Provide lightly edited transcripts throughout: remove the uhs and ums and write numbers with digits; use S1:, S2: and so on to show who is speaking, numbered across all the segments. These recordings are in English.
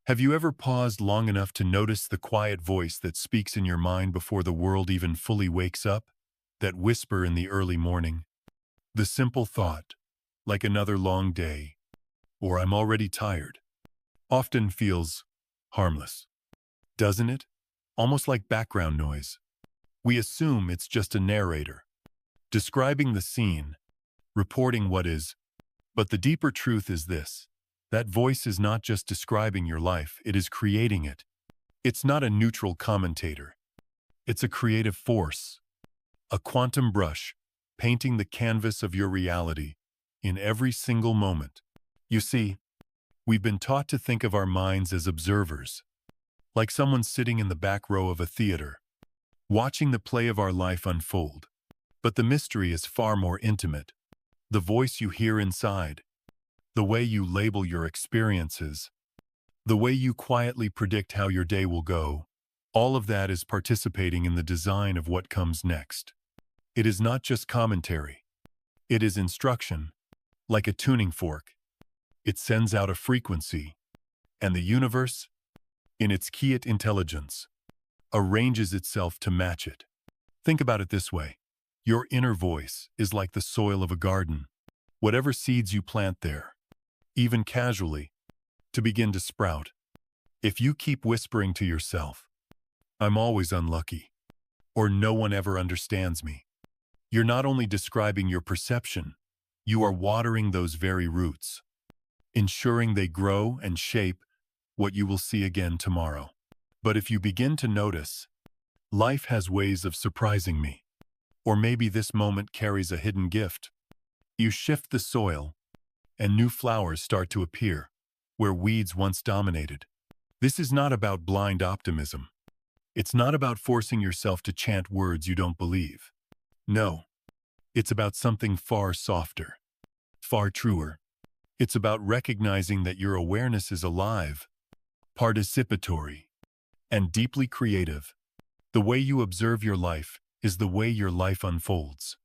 S1: Have you ever paused long enough to notice the quiet voice that speaks in your mind before the world even fully wakes up? That whisper in the early morning? The simple thought, like another long day, or I'm already tired, often feels harmless, doesn't it? Almost like background noise. We assume it's just a narrator, describing the scene, reporting what is, but the deeper truth is this. That voice is not just describing your life, it is creating it. It's not a neutral commentator. It's a creative force, a quantum brush, painting the canvas of your reality in every single moment. You see, we've been taught to think of our minds as observers, like someone sitting in the back row of a theater, watching the play of our life unfold. But the mystery is far more intimate. The voice you hear inside, the way you label your experiences, the way you quietly predict how your day will go, all of that is participating in the design of what comes next. It is not just commentary. It is instruction, like a tuning fork. It sends out a frequency, and the universe, in its quiet intelligence, arranges itself to match it. Think about it this way. Your inner voice is like the soil of a garden. Whatever seeds you plant there, even casually, to begin to sprout. If you keep whispering to yourself, I'm always unlucky, or no one ever understands me, you're not only describing your perception, you are watering those very roots, ensuring they grow and shape what you will see again tomorrow. But if you begin to notice, life has ways of surprising me, or maybe this moment carries a hidden gift, you shift the soil, and new flowers start to appear where weeds once dominated. This is not about blind optimism. It's not about forcing yourself to chant words you don't believe. No, it's about something far softer, far truer. It's about recognizing that your awareness is alive, participatory, and deeply creative. The way you observe your life is the way your life unfolds.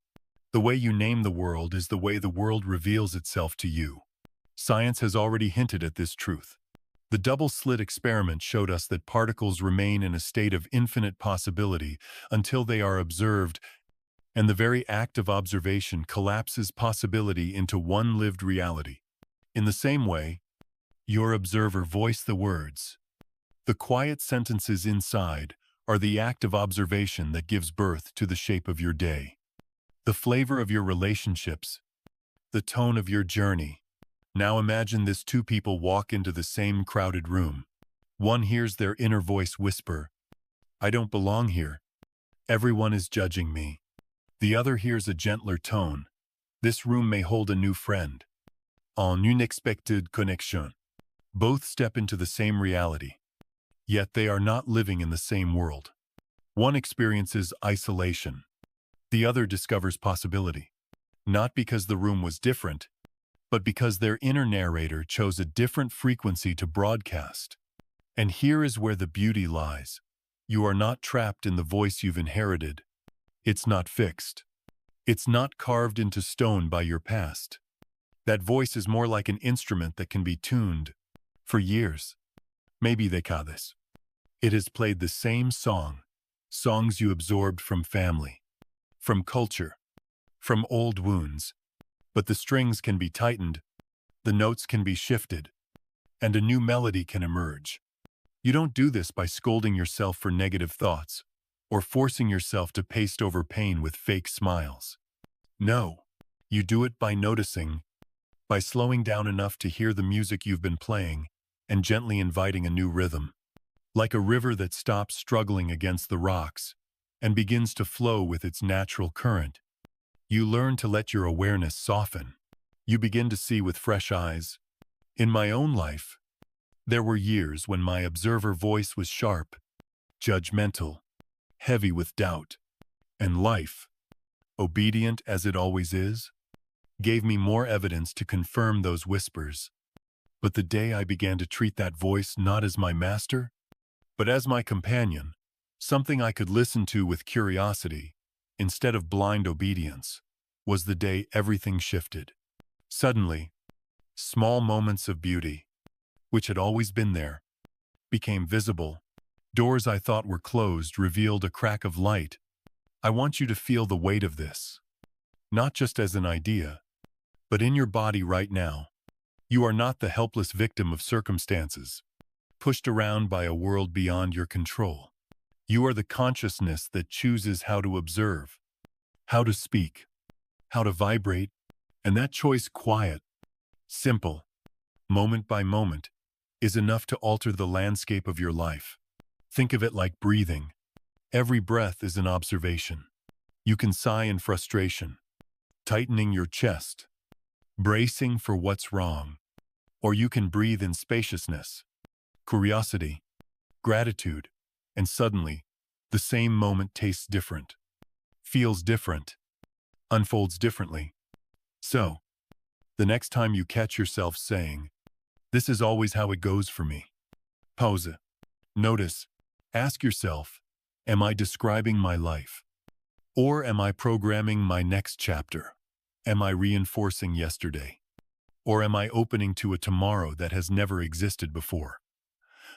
S1: The way you name the world is the way the world reveals itself to you. Science has already hinted at this truth. The double-slit experiment showed us that particles remain in a state of infinite possibility until they are observed, and the very act of observation collapses possibility into one lived reality. In the same way, your observer voiced the words. The quiet sentences inside are the act of observation that gives birth to the shape of your day. The flavor of your relationships, the tone of your journey. Now imagine this: two people walk into the same crowded room. One hears their inner voice whisper, I don't belong here. Everyone is judging me. The other hears a gentler tone. This room may hold a new friend. En unexpected connexion. Both step into the same reality. Yet they are not living in the same world. One experiences isolation. The other discovers possibility. Not because the room was different, but because their inner narrator chose a different frequency to broadcast. And here is where the beauty lies. You are not trapped in the voice you've inherited. It's not fixed. It's not carved into stone by your past. That voice is more like an instrument that can be tuned for years, maybe décades. It has played the same songs you absorbed from family, from culture, from old wounds. But the strings can be tightened, the notes can be shifted, and a new melody can emerge. You don't do this by scolding yourself for negative thoughts, or forcing yourself to paste over pain with fake smiles. No, you do it by noticing, by slowing down enough to hear the music you've been playing, and gently inviting a new rhythm. Like a river that stops struggling against the rocks, and begins to flow with its natural current. You learn to let your awareness soften. You begin to see with fresh eyes. In my own life, there were years when my observer voice was sharp, judgmental, heavy with doubt, and life, obedient as it always is, gave me more evidence to confirm those whispers. But the day I began to treat that voice not as my master, but as my companion, something I could listen to with curiosity, instead of blind obedience, was the day everything shifted. Suddenly, small moments of beauty, which had always been there, became visible. Doors I thought were closed revealed a crack of light. I want you to feel the weight of this, not just as an idea, but in your body right now. You are not the helpless victim of circumstances, pushed around by a world beyond your control. You are the consciousness that chooses how to observe, how to speak, how to vibrate, and that choice, quiet, simple, moment by moment, is enough to alter the landscape of your life. Think of it like breathing. Every breath is an observation. You can sigh in frustration, tightening your chest, bracing for what's wrong. Or you can breathe in spaciousness, curiosity, gratitude, and suddenly, the same moment tastes different, feels different, unfolds differently. So, the next time you catch yourself saying, "This is always how it goes for me," pause it. Notice, ask yourself, am I describing my life? Or am I programming my next chapter? Am I reinforcing yesterday? Or am I opening to a tomorrow that has never existed before?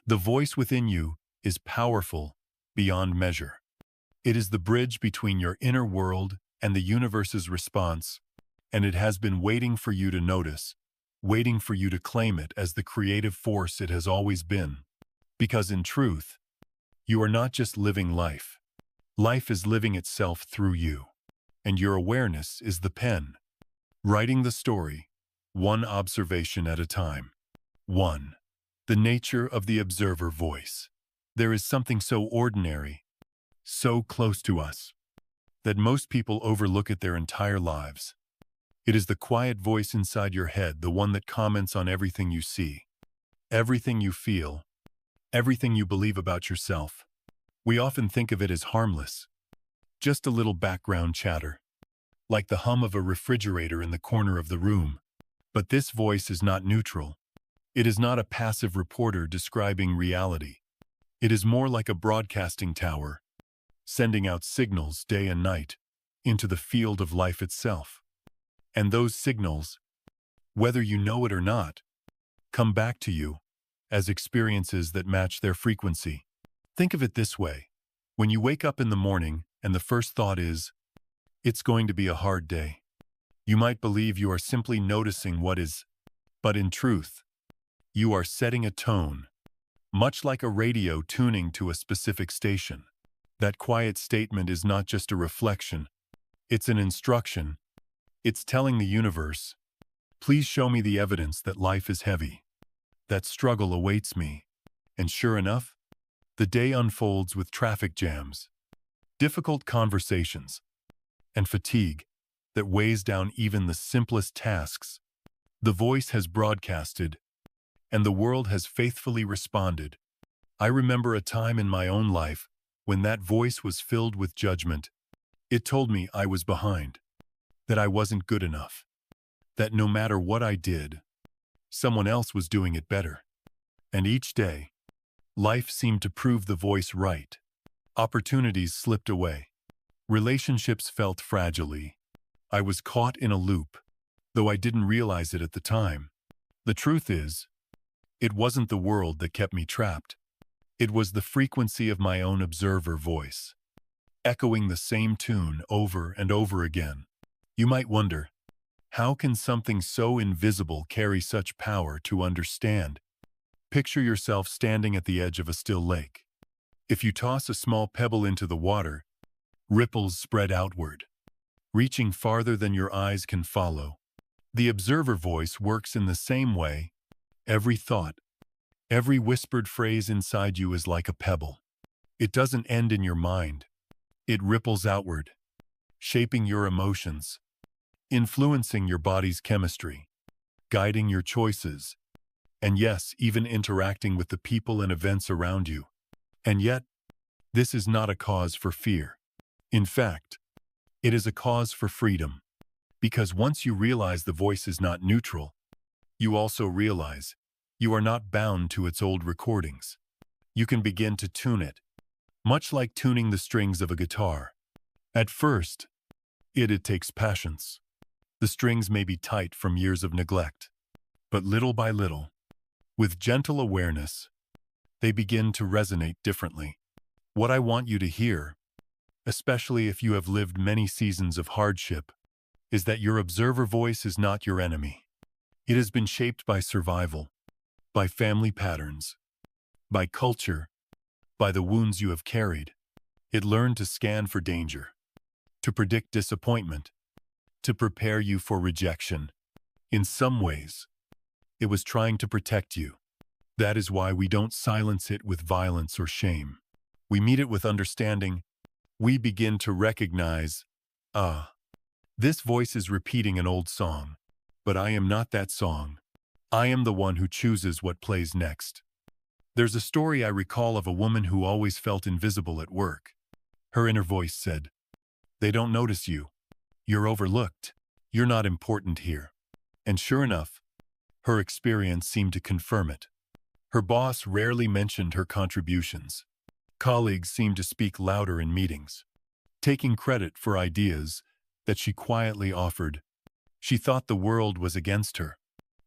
S1: The voice within you is powerful beyond measure. It is the bridge between your inner world and the universe's response, and it has been waiting for you to notice, waiting for you to claim it as the creative force it has always been. Because in truth, you are not just living life. Life is living itself through you, and your awareness is the pen, writing the story, one observation at a time. 1. The nature of the observer voice. There is something so ordinary, so close to us, that most people overlook it their entire lives. It is the quiet voice inside your head, the one that comments on everything you see, everything you feel, everything you believe about yourself. We often think of it as harmless, just a little background chatter, like the hum of a refrigerator in the corner of the room. But this voice is not neutral. It is not a passive reporter describing reality. It is more like a broadcasting tower, sending out signals day and night into the field of life itself. And those signals, whether you know it or not, come back to you as experiences that match their frequency. Think of it this way. When you wake up in the morning and the first thought is, "It's going to be a hard day," you might believe you are simply noticing what is, but in truth, you are setting a tone, much like a radio tuning to a specific station. That quiet statement is not just a reflection, it's an instruction. It's telling the universe, please show me the evidence that life is heavy, that struggle awaits me. And sure enough, the day unfolds with traffic jams, difficult conversations, and fatigue that weighs down even the simplest tasks. The voice has broadcasted, and the world has faithfully responded. I remember a time in my own life when that voice was filled with judgment. It told me I was behind, that I wasn't good enough, that no matter what I did, someone else was doing it better. And each day, life seemed to prove the voice right. Opportunities slipped away. Relationships felt fragile. I was caught in a loop, though I didn't realize it at the time. The truth is, it wasn't the world that kept me trapped. It was the frequency of my own observer voice, echoing the same tune over and over again. You might wonder, how can something so invisible carry such power to understand? Picture yourself standing at the edge of a still lake. If you toss a small pebble into the water, ripples spread outward, reaching farther than your eyes can follow. The observer voice works in the same way. Every thought, every whispered phrase inside you is like a pebble. It doesn't end in your mind. It ripples outward, shaping your emotions, influencing your body's chemistry, guiding your choices, and yes, even interacting with the people and events around you. And yet, this is not a cause for fear. In fact, it is a cause for freedom. Because once you realize the voice is not neutral, you also realize you are not bound to its old recordings. You can begin to tune it, much like tuning the strings of a guitar. At first, it takes patience. The strings may be tight from years of neglect, but little by little, with gentle awareness, they begin to resonate differently. What I want you to hear, especially if you have lived many seasons of hardship, is that your observer voice is not your enemy. It has been shaped by survival, by family patterns, by culture, by the wounds you have carried. It learned to scan for danger, to predict disappointment, to prepare you for rejection. In some ways, it was trying to protect you. That is why we don't silence it with violence or shame. We meet it with understanding. We begin to recognize, this voice is repeating an old song, but I am not that song. I am the one who chooses what plays next. There's a story I recall of a woman who always felt invisible at work. Her inner voice said, "They don't notice you. You're overlooked. You're not important here." And sure enough, her experience seemed to confirm it. Her boss rarely mentioned her contributions. Colleagues seemed to speak louder in meetings, taking credit for ideas that she quietly offered. She thought the world was against her.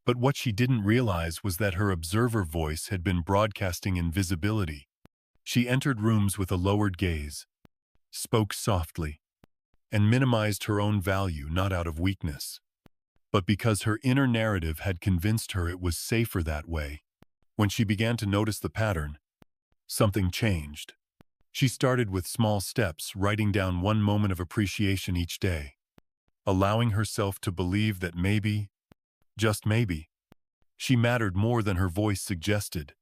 S1: But what she didn't realize was that her observer voice had been broadcasting invisibility. She entered rooms with a lowered gaze, spoke softly, and minimized her own value not out of weakness, but because her inner narrative had convinced her it was safer that way. When she began to notice the pattern, something changed. She started with small steps, writing down one moment of appreciation each day, allowing herself to believe that maybe, just maybe, she mattered more than her voice suggested.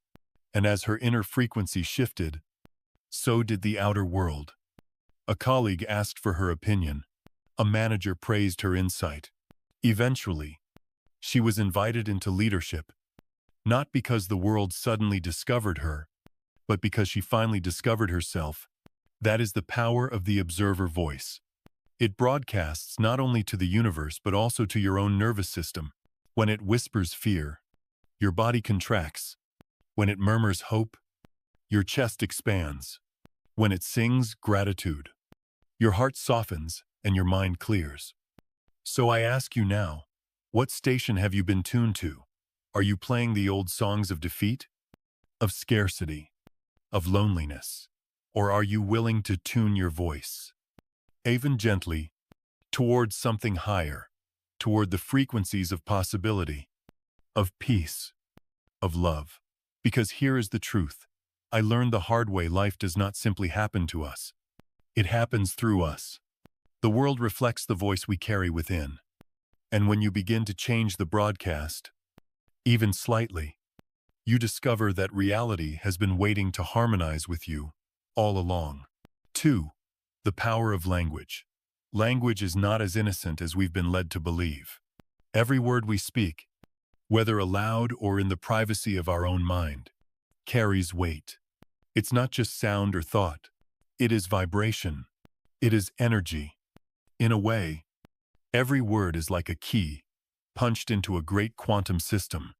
S1: And as her inner frequency shifted, so did the outer world. A colleague asked for her opinion. A manager praised her insight. Eventually, she was invited into leadership, not because the world suddenly discovered her, but because she finally discovered herself. That is the power of the observer voice. It broadcasts not only to the universe but also to your own nervous system. When it whispers fear, your body contracts. When it murmurs hope, your chest expands. When it sings gratitude, your heart softens and your mind clears. So I ask you now, what station have you been tuned to? Are you playing the old songs of defeat, of scarcity, of loneliness? Or are you willing to tune your voice, even gently, towards something higher, toward the frequencies of possibility, of peace, of love? Because here is the truth. I learned the hard way: life does not simply happen to us. It happens through us. The world reflects the voice we carry within. And when you begin to change the broadcast, even slightly, you discover that reality has been waiting to harmonize with you all along. 2. The power of language. Language is not as innocent as we've been led to believe. Every word we speak, whether aloud or in the privacy of our own mind, carries weight. It's not just sound or thought. It is vibration. It is energy. In a way, every word is like a key punched into a great quantum system,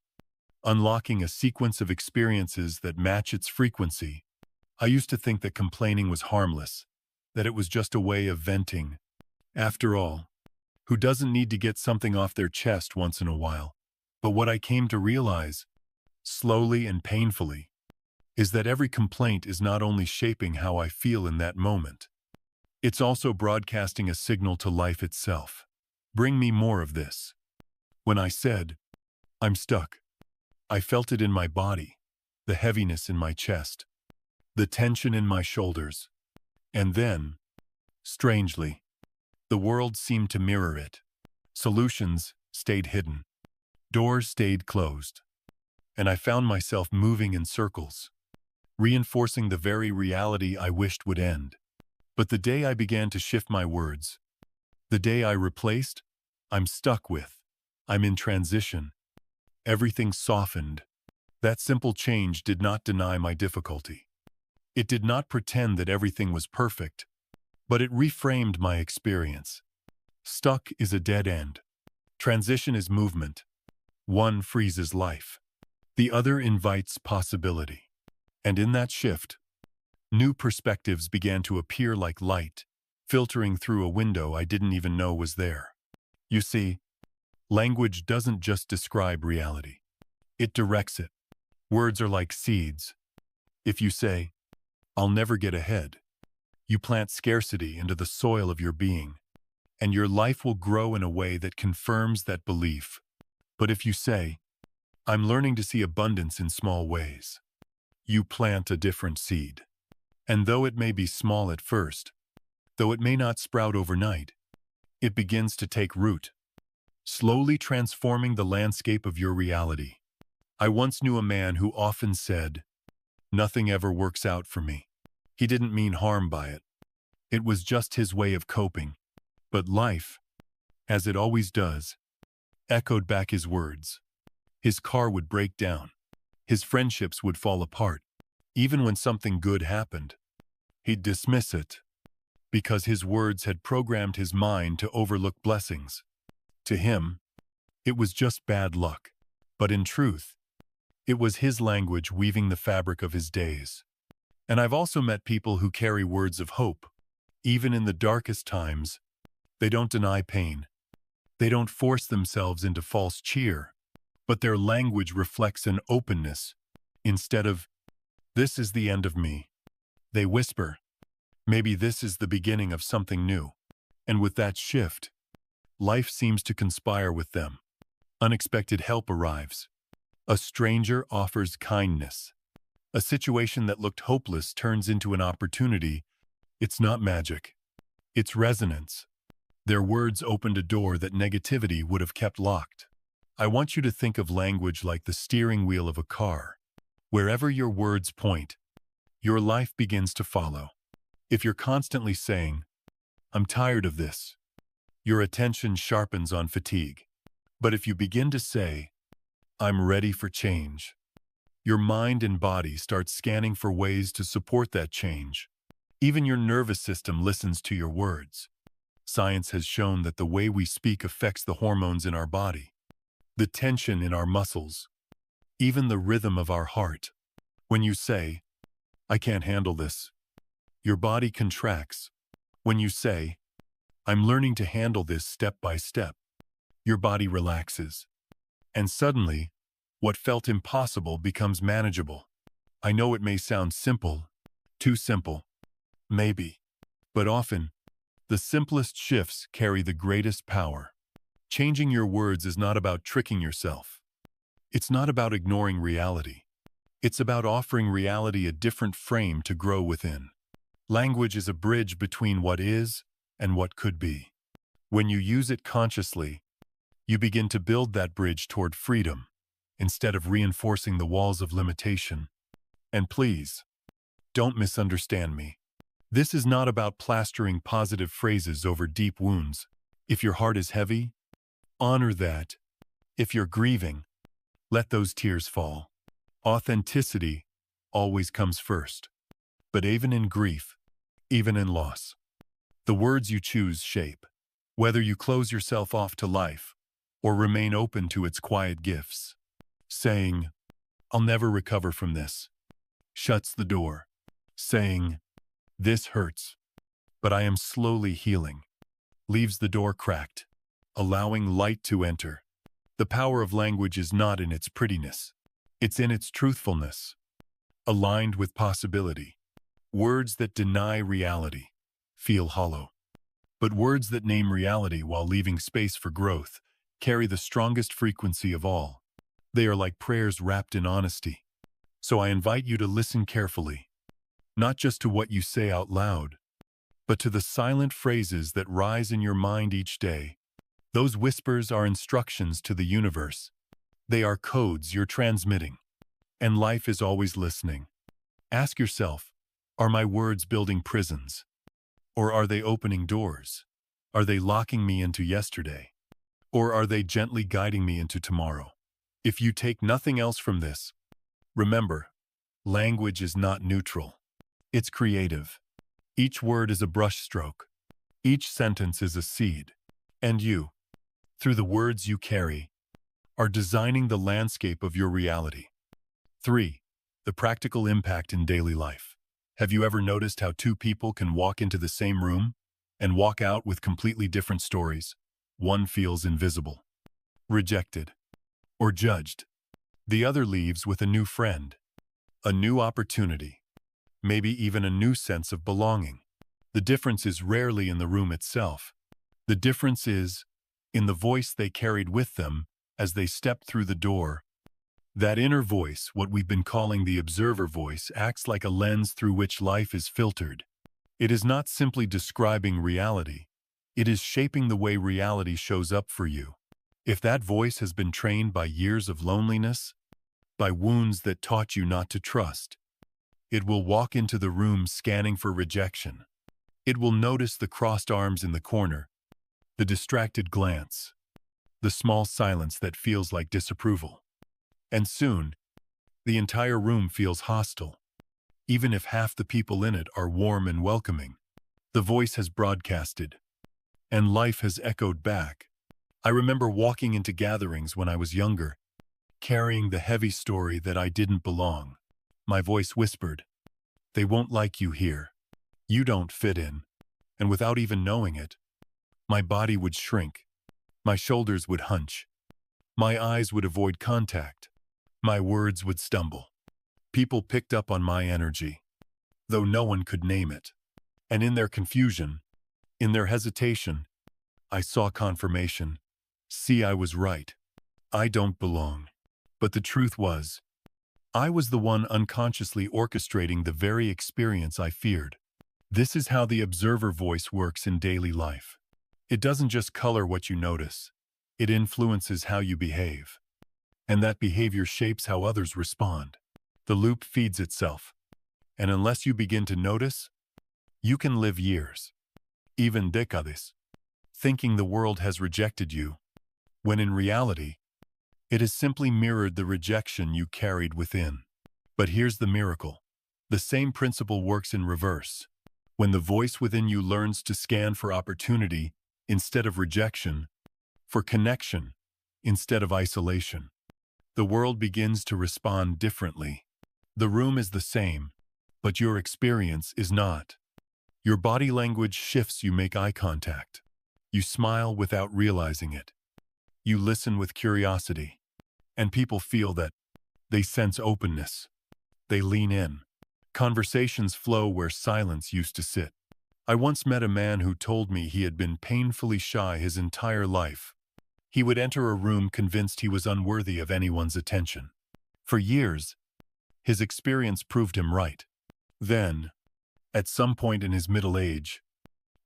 S1: unlocking a sequence of experiences that match its frequency. I used to think that complaining was harmless, that it was just a way of venting. After all, who doesn't need to get something off their chest once in a while? But what I came to realize, slowly and painfully, is that every complaint is not only shaping how I feel in that moment, it's also broadcasting a signal to life itself. Bring me more of this. When I said, "I'm stuck," I felt it in my body, the heaviness in my chest, the tension in my shoulders. And then, strangely, the world seemed to mirror it. Solutions stayed hidden. Doors stayed closed. And I found myself moving in circles, reinforcing the very reality I wished would end. But the day I began to shift my words, the day I replaced, "I'm stuck" with, "I'm in transition," everything softened. That simple change did not deny my difficulty. It did not pretend that everything was perfect, but it reframed my experience. Stuck is a dead end. Transition is movement. One freezes life. The other invites possibility. And in that shift, new perspectives began to appear like light, filtering through a window I didn't even know was there. You see, language doesn't just describe reality. It directs it. Words are like seeds. If you say, "I'll never get ahead," you plant scarcity into the soil of your being, and your life will grow in a way that confirms that belief. But if you say, "I'm learning to see abundance in small ways," you plant a different seed. And though it may be small at first, though it may not sprout overnight, it begins to take root, slowly transforming the landscape of your reality. I once knew a man who often said, "Nothing ever works out for me." He didn't mean harm by it. It was just his way of coping. But life, as it always does, echoed back his words. His car would break down. His friendships would fall apart. Even when something good happened, he'd dismiss it, because his words had programmed his mind to overlook blessings. To him, it was just bad luck. But in truth, it was his language weaving the fabric of his days. And I've also met people who carry words of hope. Even in the darkest times, they don't deny pain. They don't force themselves into false cheer, but their language reflects an openness. Instead of, "This is the end of me," they whisper, "Maybe this is the beginning of something new." And with that shift, life seems to conspire with them. Unexpected help arrives. A stranger offers kindness. A situation that looked hopeless turns into an opportunity. It's not magic. It's resonance. Their words opened a door that negativity would have kept locked. I want you to think of language like the steering wheel of a car. Wherever your words point, your life begins to follow. If you're constantly saying, "I'm tired of this," your attention sharpens on fatigue. But if you begin to say, "I'm ready for change," your mind and body start scanning for ways to support that change. Even your nervous system listens to your words. Science has shown that the way we speak affects the hormones in our body, the tension in our muscles, even the rhythm of our heart. When you say, "I can't handle this," your body contracts. When you say, "I'm learning to handle this step by step," your body relaxes. And suddenly, what felt impossible becomes manageable. I know it may sound simple, too simple, maybe, but often, the simplest shifts carry the greatest power. Changing your words is not about tricking yourself. It's not about ignoring reality. It's about offering reality a different frame to grow within. Language is a bridge between what is and what could be. When you use it consciously, you begin to build that bridge toward freedom, instead of reinforcing the walls of limitation. And please, don't misunderstand me. This is not about plastering positive phrases over deep wounds. If your heart is heavy, honor that. If you're grieving, let those tears fall. Authenticity always comes first. But even in grief, even in loss, the words you choose shape. Whether you close yourself off to life or remain open to its quiet gifts. Saying, "I'll never recover from this," shuts the door. Saying, "This hurts, but I am slowly healing," leaves the door cracked, allowing light to enter. The power of language is not in its prettiness. It's in its truthfulness, aligned with possibility. Words that deny reality feel hollow. But words that name reality while leaving space for growth carry the strongest frequency of all. They are like prayers wrapped in honesty. So I invite you to listen carefully, not just to what you say out loud, but to the silent phrases that rise in your mind each day. Those whispers are instructions to the universe. They are codes you're transmitting. And life is always listening. Ask yourself, are my words building prisons? Or are they opening doors? Are they locking me into yesterday? Or are they gently guiding me into tomorrow? If you take nothing else from this, remember, language is not neutral. It's creative. Each word is a brushstroke. Each sentence is a seed. And you, through the words you carry, are designing the landscape of your reality. 3. The practical impact in daily life. Have you ever noticed how two people can walk into the same room and walk out with completely different stories? One feels invisible, rejected, or judged. The other leaves with a new friend, a new opportunity, maybe even a new sense of belonging. The difference is rarely in the room itself. The difference is in the voice they carried with them as they stepped through the door. That inner voice, what we've been calling the observer voice, acts like a lens through which life is filtered. It is not simply describing reality. It is shaping the way reality shows up for you. If that voice has been trained by years of loneliness, by wounds that taught you not to trust, it will walk into the room scanning for rejection. It will notice the crossed arms in the corner, the distracted glance, the small silence that feels like disapproval. And soon, the entire room feels hostile, even if half the people in it are warm and welcoming. The voice has broadcasted, and life has echoed back. I remember walking into gatherings when I was younger, carrying the heavy story that I didn't belong. My voice whispered, "They won't like you here. You don't fit in." And without even knowing it, my body would shrink, my shoulders would hunch, my eyes would avoid contact, my words would stumble. People picked up on my energy, though no one could name it. And in their confusion, in their hesitation, I saw confirmation. See, I was right. I don't belong. But the truth was, I was the one unconsciously orchestrating the very experience I feared. This is how the observer voice works in daily life. It doesn't just color what you notice. It influences how you behave. And that behavior shapes how others respond. The loop feeds itself. And unless you begin to notice, you can live years, even decades, thinking the world has rejected you, when in reality, it has simply mirrored the rejection you carried within. But here's the miracle. The same principle works in reverse. When the voice within you learns to scan for opportunity instead of rejection, for connection instead of isolation, the world begins to respond differently. The room is the same, but your experience is not. Your body language shifts. You make eye contact. You smile without realizing it. You listen with curiosity. And people feel that. They sense openness. They lean in. Conversations flow where silence used to sit. I once met a man who told me he had been painfully shy his entire life. He would enter a room convinced he was unworthy of anyone's attention. For years, his experience proved him right. Then, at some point in his middle age,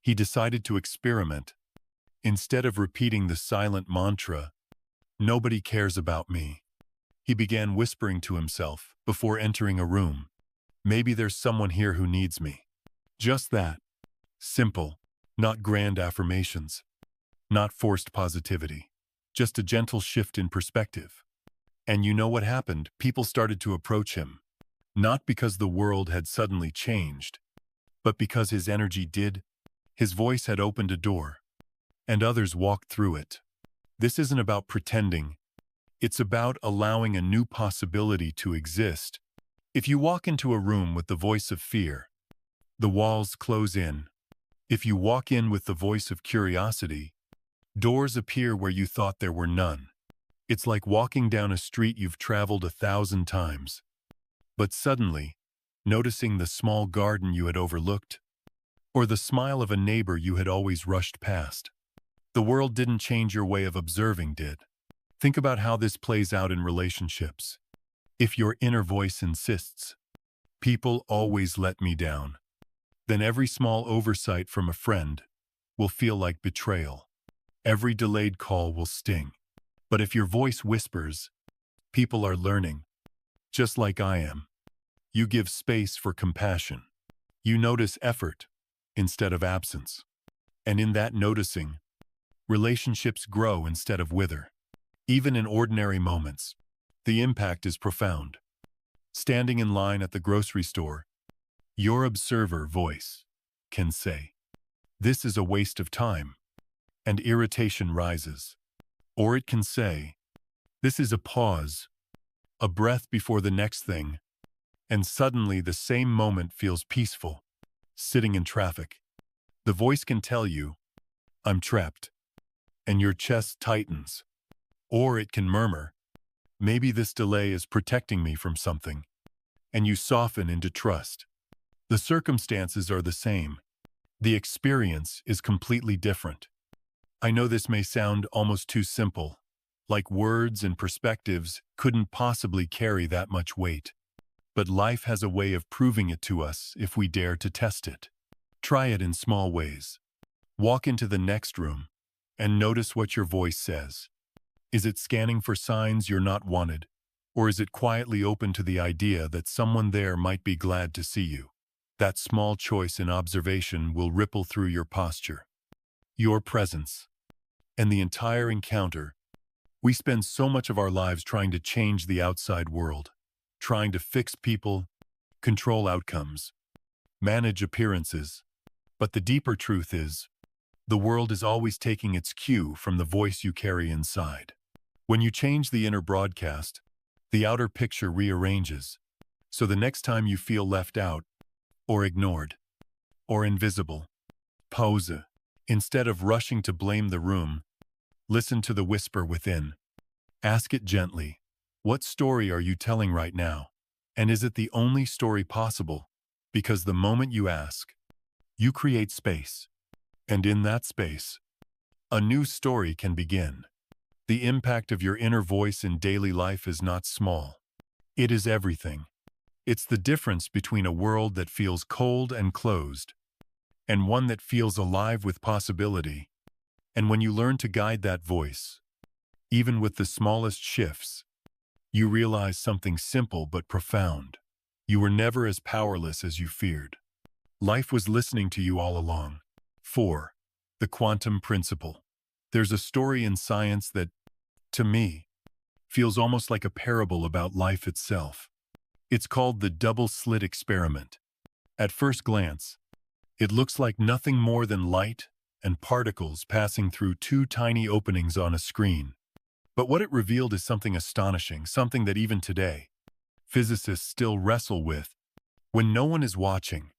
S1: he decided to experiment. Instead of repeating the silent mantra, "Nobody cares about me," he began whispering to himself before entering a room, "Maybe there's someone here who needs me." Just that. Simple, not grand affirmations, not forced positivity, just a gentle shift in perspective. And you know what happened? People started to approach him, not because the world had suddenly changed, but because his energy did. His voice had opened a door, and others walked through it. This isn't about pretending. It's about allowing a new possibility to exist. If you walk into a room with the voice of fear, the walls close in. If you walk in with the voice of curiosity, doors appear where you thought there were none. It's like walking down a street you've traveled 1,000 times, but suddenly, noticing the small garden you had overlooked, or the smile of a neighbor you had always rushed past. The world didn't change your way of observing, did? Think about how this plays out in relationships. If your inner voice insists, "People always let me down," then every small oversight from a friend will feel like betrayal. Every delayed call will sting. But if your voice whispers, "People are learning, just like I am," you give space for compassion. You notice effort instead of absence. And in that noticing, relationships grow instead of wither. Even in ordinary moments, the impact is profound. Standing in line at the grocery store, your observer voice can say, "This is a waste of time," and irritation rises. Or it can say, "This is a pause, a breath before the next thing," and suddenly the same moment feels peaceful. Sitting in traffic, the voice can tell you, "I'm trapped," and your chest tightens. Or it can murmur, "Maybe this delay is protecting me from something." and you soften into trust. The circumstances are the same. The experience is completely different. I know this may sound almost too simple, like words and perspectives couldn't possibly carry that much weight. But life has a way of proving it to us if we dare to test it. Try it in small ways. Walk into the next room and notice what your voice says. Is it scanning for signs you're not wanted, or is it quietly open to the idea that someone there might be glad to see you? That small choice in observation will ripple through your posture, your presence, and the entire encounter. We spend so much of our lives trying to change the outside world, trying to fix people, control outcomes, manage appearances. But the deeper truth is, the world is always taking its cue from the voice you carry inside. When you change the inner broadcast, the outer picture rearranges. So the next time you feel left out, or ignored, or invisible, pause. Instead of rushing to blame the room, listen to the whisper within. Ask it gently, what story are you telling right now? And is it the only story possible? Because the moment you ask, you create space. And in that space, a new story can begin. The impact of your inner voice in daily life is not small. It is everything. It's the difference between a world that feels cold and closed, and one that feels alive with possibility. And when you learn to guide that voice, even with the smallest shifts, you realize something simple but profound. You were never as powerless as you feared. Life was listening to you all along. 4. The quantum principle. There's a story in science that, to me, feels almost like a parable about life itself. It's called the double-slit experiment. At first glance, it looks like nothing more than light and particles passing through two tiny openings on a screen. But what it revealed is something astonishing, something that even today, physicists still wrestle with. When no one is watching,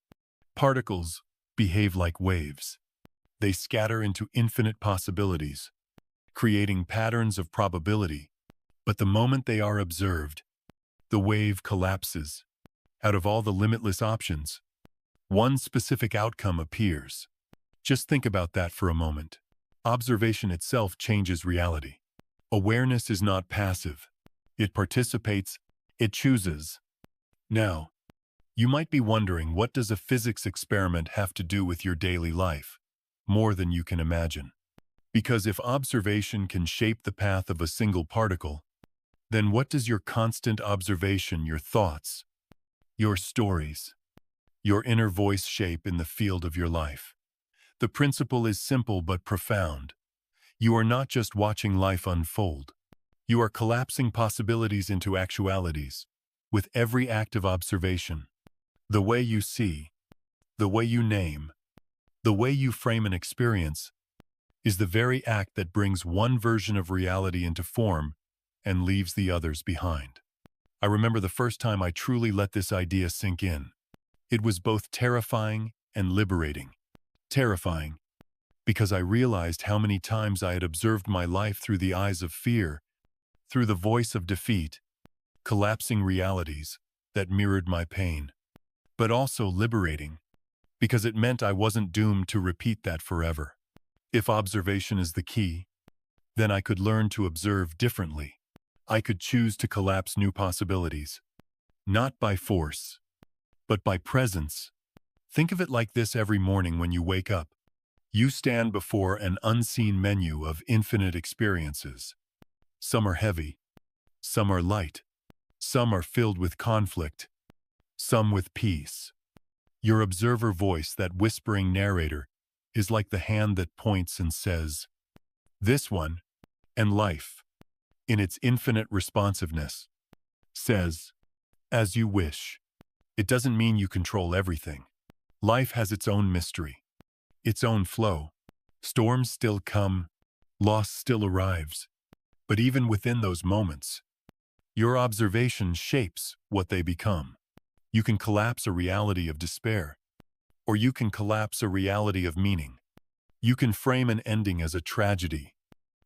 S1: particles behave like waves. They scatter into infinite possibilities, creating patterns of probability. But the moment they are observed, the wave collapses. Out of all the limitless options, one specific outcome appears. Just think about that for a moment. Observation itself changes reality. Awareness is not passive. It participates, it chooses. Now, you might be wondering, what does a physics experiment have to do with your daily life? More than you can imagine. Because if observation can shape the path of a single particle, then what does your constant observation, your thoughts, your stories, your inner voice shape in the field of your life? The principle is simple but profound. You are not just watching life unfold. You are collapsing possibilities into actualities with every act of observation. The way you see, the way you name, the way you frame an experience is the very act that brings one version of reality into form and leaves the others behind. I remember the first time I truly let this idea sink in. It was both terrifying and liberating. Terrifying, because I realized how many times I had observed my life through the eyes of fear, through the voice of defeat, collapsing realities that mirrored my pain. But also liberating, because it meant I wasn't doomed to repeat that forever. If observation is the key, then I could learn to observe differently. I could choose to collapse new possibilities, not by force, but by presence. Think of it like this: every morning when you wake up, you stand before an unseen menu of infinite experiences. Some are heavy, some are light, some are filled with conflict, some with peace. Your observer voice, that whispering narrator, is like the hand that points and says, "This one," and life, in its infinite responsiveness, says, "As you wish." It doesn't mean you control everything. Life has its own mystery, its own flow. Storms still come, loss still arrives. But even within those moments, your observation shapes what they become. You can collapse a reality of despair, or you can collapse a reality of meaning. You can frame an ending as a tragedy,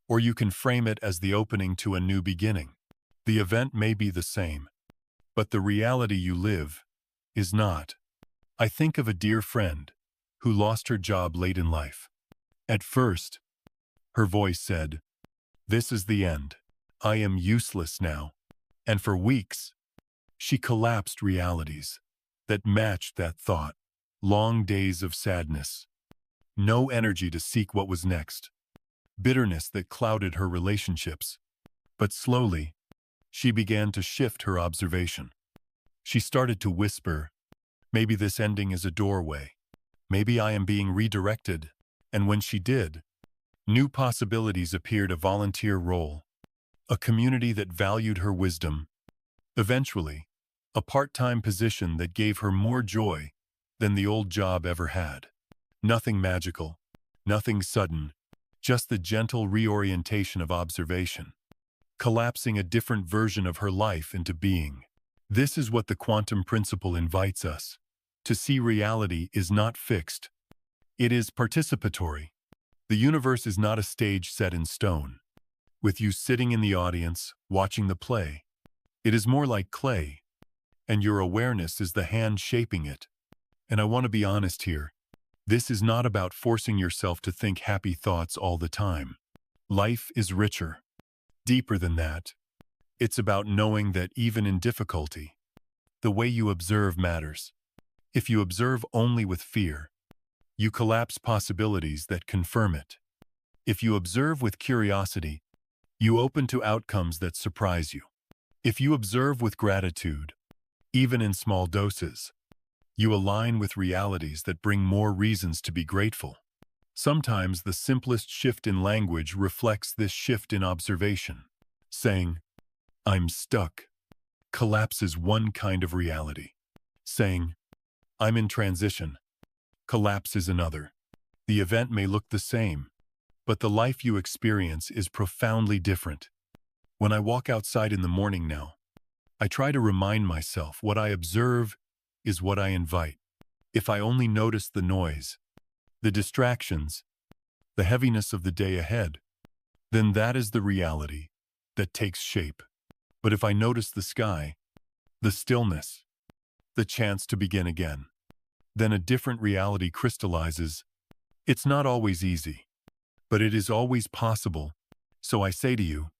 S1: or you can frame it as the opening to a new beginning. The event may be the same, but the reality you live is not. I think of a dear friend who lost her job late in life. At first, her voice said, "This is the end. I am useless now." And for weeks, she collapsed realities that matched that thought. Long days of sadness, no energy to seek what was next, bitterness that clouded her relationships. But slowly, she began to shift her observation. She started to whisper, "Maybe this ending is a doorway. Maybe I am being redirected." And when she did, new possibilities appeared: a volunteer role, a community that valued her wisdom, eventually, a part-time position that gave her more joy than the old job ever had. Nothing magical, nothing sudden, just the gentle reorientation of observation, collapsing a different version of her life into being. This is what the quantum principle invites us to see: reality is not fixed. It is participatory. The universe is not a stage set in stone, with you sitting in the audience, watching the play. It is more like clay, and your awareness is the hand shaping it. And I want to be honest here. This is not about forcing yourself to think happy thoughts all the time. Life is richer, deeper than that. It's about knowing that even in difficulty, the way you observe matters. If you observe only with fear, you collapse possibilities that confirm it. If you observe with curiosity, you open to outcomes that surprise you. If you observe with gratitude, even in small doses, you align with realities that bring more reasons to be grateful. Sometimes the simplest shift in language reflects this shift in observation. Saying, "I'm stuck," collapses one kind of reality. Saying, "I'm in transition," collapses another. The event may look the same, but the life you experience is profoundly different. When I walk outside in the morning now, I try to remind myself what I observe is what I invite. If I only notice the noise, the distractions, the heaviness of the day ahead, then that is the reality that takes shape. But if I notice the sky, the stillness, the chance to begin again, then a different reality crystallizes. It's not always easy, but it is always possible. So I say to you,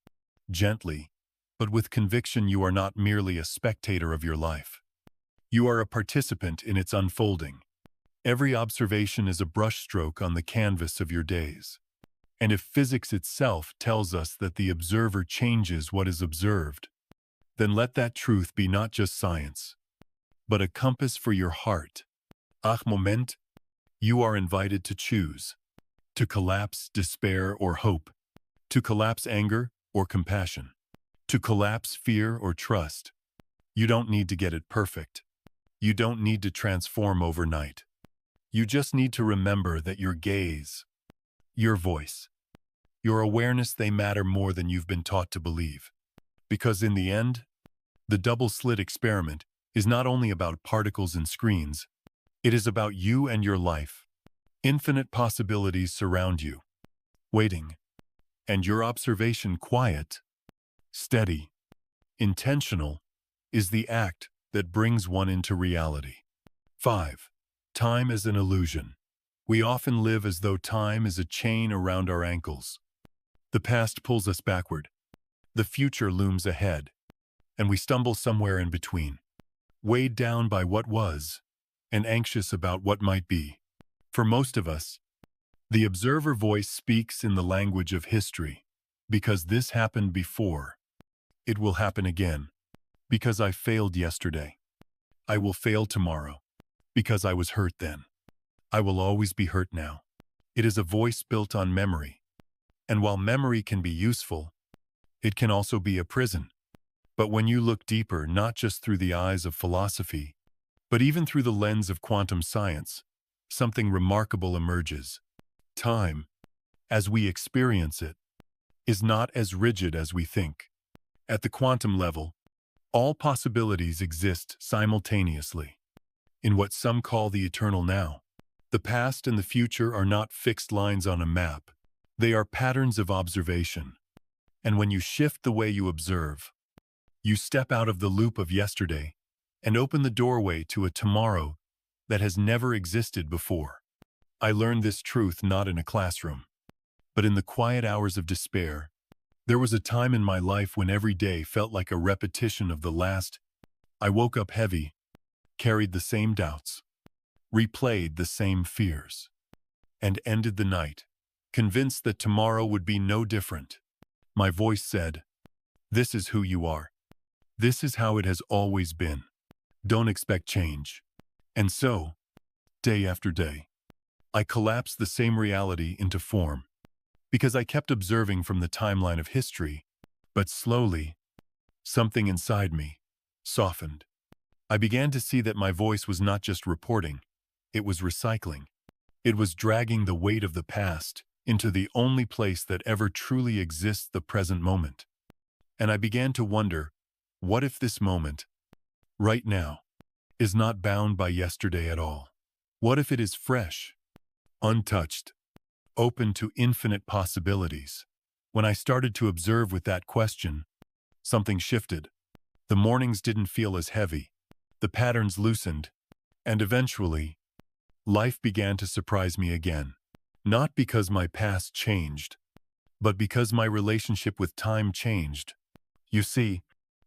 S1: gently, but with conviction, you are not merely a spectator of your life. You are a participant in its unfolding. Every observation is a brushstroke on the canvas of your days. And if physics itself tells us that the observer changes what is observed, then let that truth be not just science, but a compass for your heart. Moment, you are invited to choose. To collapse despair or hope. To collapse anger or compassion. To collapse fear or trust. You don't need to get it perfect. You don't need to transform overnight. You just need to remember that your gaze, your voice, your awareness, they matter more than you've been taught to believe. Because in the end, the double-slit experiment is not only about particles and screens, it is about you and your life. Infinite possibilities surround you, waiting, and your observation, quiet, steady, intentional, is the act that brings one into reality. 5. Time is an illusion. We often live as though time is a chain around our ankles. The past pulls us backward. The future looms ahead, and we stumble somewhere in between, weighed down by what was and anxious about what might be. For most of us, the observer voice speaks in the language of history. Because this happened before, it will happen again. Because I failed yesterday, I will fail tomorrow. Because I was hurt then, I will always be hurt now. It is a voice built on memory. And while memory can be useful, it can also be a prison. But when you look deeper, not just through the eyes of philosophy, but even through the lens of quantum science, something remarkable emerges. Time, as we experience it, is not as rigid as we think. At the quantum level, all possibilities exist simultaneously. In what some call the eternal now, the past and the future are not fixed lines on a map. They are patterns of observation. And when you shift the way you observe, You step out of the loop of yesterday and open the doorway to a tomorrow that has never existed before. I learned this truth not in a classroom, but in the quiet hours of despair. There was a time in my life when every day felt like a repetition of the last. I woke up heavy, carried the same doubts, replayed the same fears, and ended the night, convinced that tomorrow would be no different. My voice said, "This is who you are. This is how it has always been. Don't expect change." And so, day after day, I collapsed the same reality into form, because I kept observing from the timeline of history, but slowly, something inside me softened. I began to see that my voice was not just reporting, it was recycling. It was dragging the weight of the past into the only place that ever truly exists, the present moment. And I began to wonder, what if this moment, right now, is not bound by yesterday at all? What if it is fresh, untouched, open to infinite possibilities? When I started to observe with that question, something shifted. The mornings didn't feel as heavy. The patterns loosened. And eventually, life began to surprise me again. Not because my past changed, but because my relationship with time changed. You see,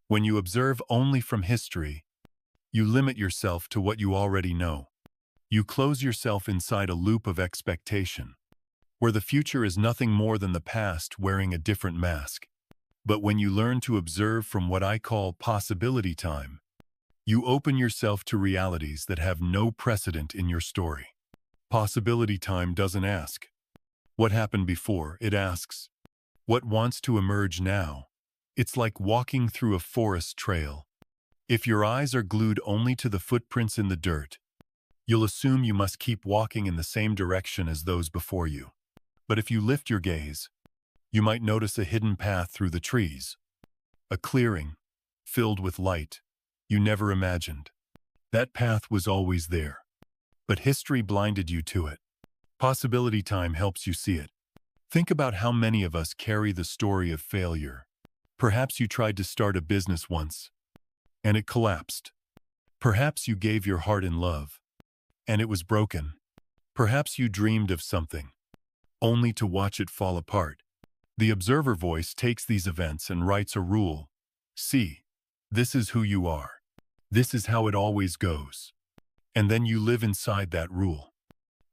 S1: when you observe only from history, you limit yourself to what you already know. You close yourself inside a loop of expectation, where the future is nothing more than the past wearing a different mask. But when you learn to observe from what I call possibility time, you open yourself to realities that have no precedent in your story. Possibility time doesn't ask, what happened before? It asks, what wants to emerge now? It's like walking through a forest trail. If your eyes are glued only to the footprints in the dirt, you'll assume you must keep walking in the same direction as those before you. But if you lift your gaze, you might notice a hidden path through the trees, a clearing filled with light you never imagined. That path was always there, but history blinded you to it. Possibility time helps you see it. Think about how many of us carry the story of failure. Perhaps you tried to start a business once, and it collapsed. Perhaps you gave your heart in love, and it was broken. Perhaps you dreamed of something, only to watch it fall apart. The observer voice takes these events and writes a rule. See, this is who you are. This is how it always goes. And then you live inside that rule,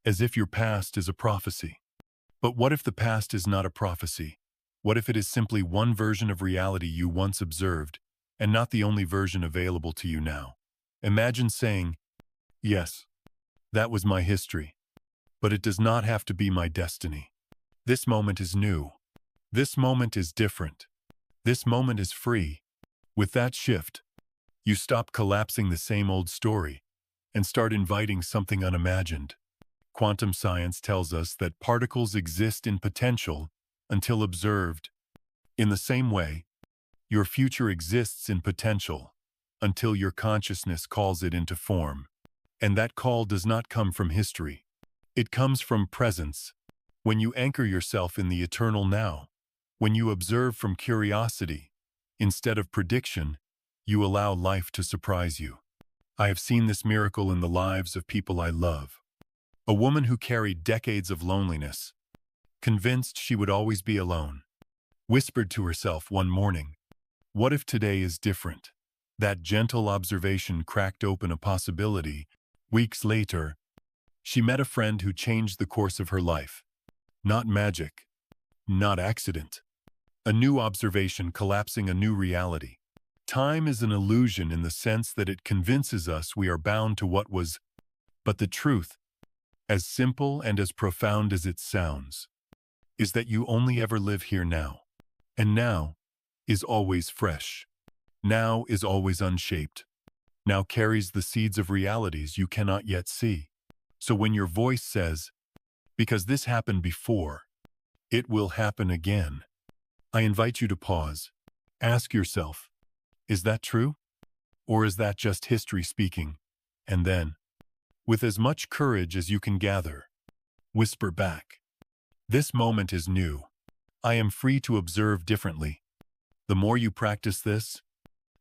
S1: as if your past is a prophecy. But what if the past is not a prophecy? What if it is simply one version of reality you once observed, and not the only version available to you now? Imagine saying, yes, that was my history, but it does not have to be my destiny. This moment is new. This moment is different. This moment is free. With that shift, you stop collapsing the same old story and start inviting something unimagined. Quantum science tells us that particles exist in potential until observed. In the same way, your future exists in potential until your consciousness calls it into form. And that call does not come from history. It comes from presence. When you anchor yourself in the eternal now, when you observe from curiosity instead of prediction, you allow life to surprise you. I have seen this miracle in the lives of people I love. A woman who carried decades of loneliness, convinced she would always be alone, whispered to herself one morning, "What if today is different?" That gentle observation cracked open a possibility. Weeks later, she met a friend who changed the course of her life. Not magic, not accident. A new observation collapsing a new reality. Time is an illusion in the sense that it convinces us we are bound to what was, but the truth, as simple and as profound as it sounds, is that you only ever live here now. And now is always fresh. Now is always unshaped. Now carries the seeds of realities you cannot yet see. So when your voice says, "Because this happened before, it will happen again," I invite you to pause. Ask yourself, is that true? Or is that just history speaking? And then, with as much courage as you can gather, whisper back, "This moment is new. I am free to observe differently." The more you practice this,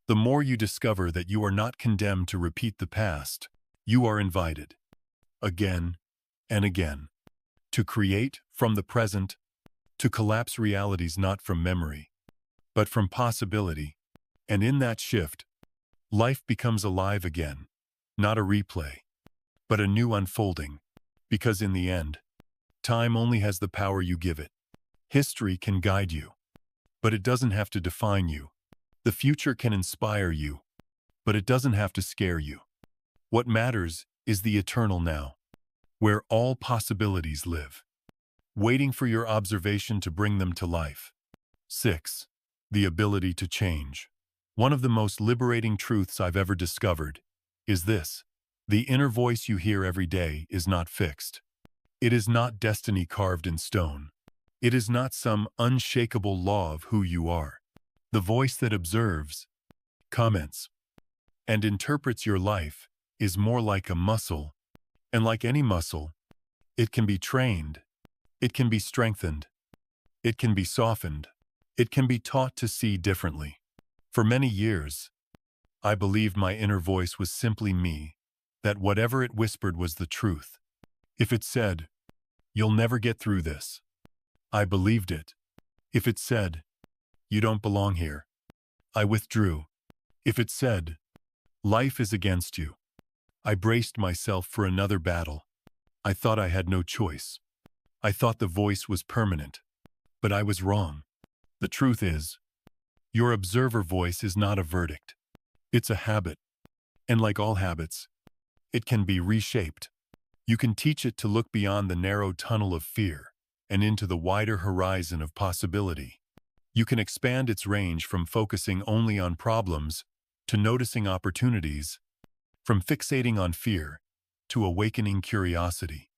S1: The more you discover that you are not condemned to repeat the past, you are invited, again and again, to create from the present, to collapse realities not from memory, but from possibility. And in that shift, life becomes alive again, not a replay, but a new unfolding. Because in the end, time only has the power you give it. History can guide you, but it doesn't have to define you. The future can inspire you, but it doesn't have to scare you. What matters is the eternal now, where all possibilities live, waiting for your observation to bring them to life. 6. The ability to change. One of the most liberating truths I've ever discovered is this: the inner voice you hear every day is not fixed. It is not destiny carved in stone. It is not some unshakable law of who you are. The voice that observes, comments, and interprets your life is more like a muscle, and like any muscle, it can be trained, it can be strengthened, it can be softened, it can be taught to see differently. For many years, I believed my inner voice was simply me, that whatever it whispered was the truth. If it said, "You'll never get through this," I believed it. If it said, "You don't belong here," I withdrew. If it said, "Life is against you," I braced myself for another battle. I thought I had no choice. I thought the voice was permanent. But I was wrong. The truth is, your observer voice is not a verdict. It's a habit. And like all habits, it can be reshaped. You can teach it to look beyond the narrow tunnel of fear and into the wider horizon of possibility. You can expand its range from focusing only on problems to noticing opportunities, from fixating on fear to awakening curiosity.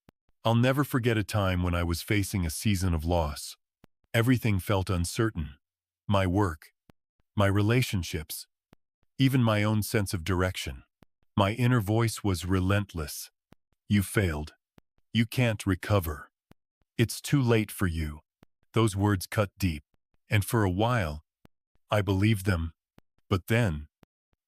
S1: I'll never forget a time when I was facing a season of loss. Everything felt uncertain. My work, my relationships, even my own sense of direction. My inner voice was relentless. You failed. You can't recover. It's too late for you. Those words cut deep. And for a while, I believed them. But then,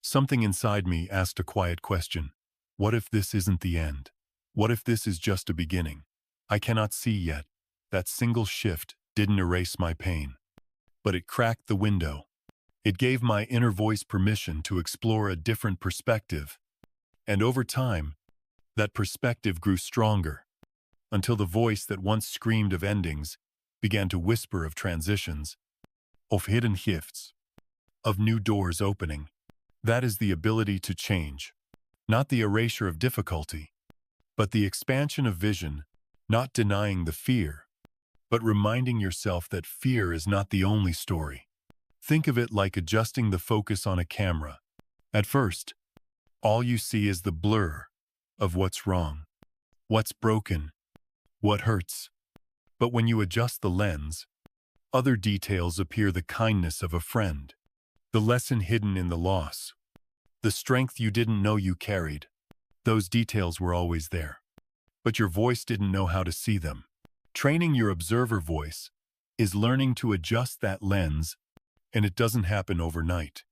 S1: something inside me asked a quiet question. What if this isn't the end? What if this is just a beginning? I cannot see yet. That single shift didn't erase my pain, but it cracked the window. It gave my inner voice permission to explore a different perspective. And over time, that perspective grew stronger, until the voice that once screamed of endings began to whisper of transitions, of hidden shifts, of new doors opening. That is the ability to change, not the erasure of difficulty, but the expansion of vision, not denying the fear, but reminding yourself that fear is not the only story. Think of it like adjusting the focus on a camera. At first, all you see is the blur of what's wrong, what's broken, what hurts. But when you adjust the lens, other details appear: the kindness of a friend, the lesson hidden in the loss, the strength you didn't know you carried. Those details were always there, but your voice didn't know how to see them. Training your observer voice is learning to adjust that lens, and it doesn't happen overnight.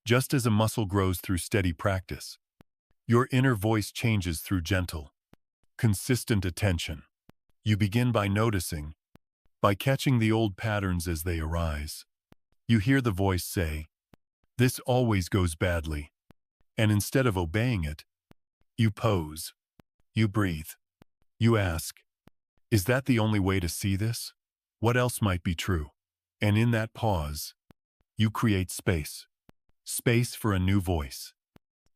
S1: Just as a muscle grows through steady practice, your inner voice changes through gentle, consistent attention. You begin by noticing, by catching the old patterns as they arise. You hear the voice say, "This always goes badly." And instead of obeying it, you pause. You breathe. You ask, "Is that the only way to see this? What else might be true?" And in that pause, you create space. Space for a new voice,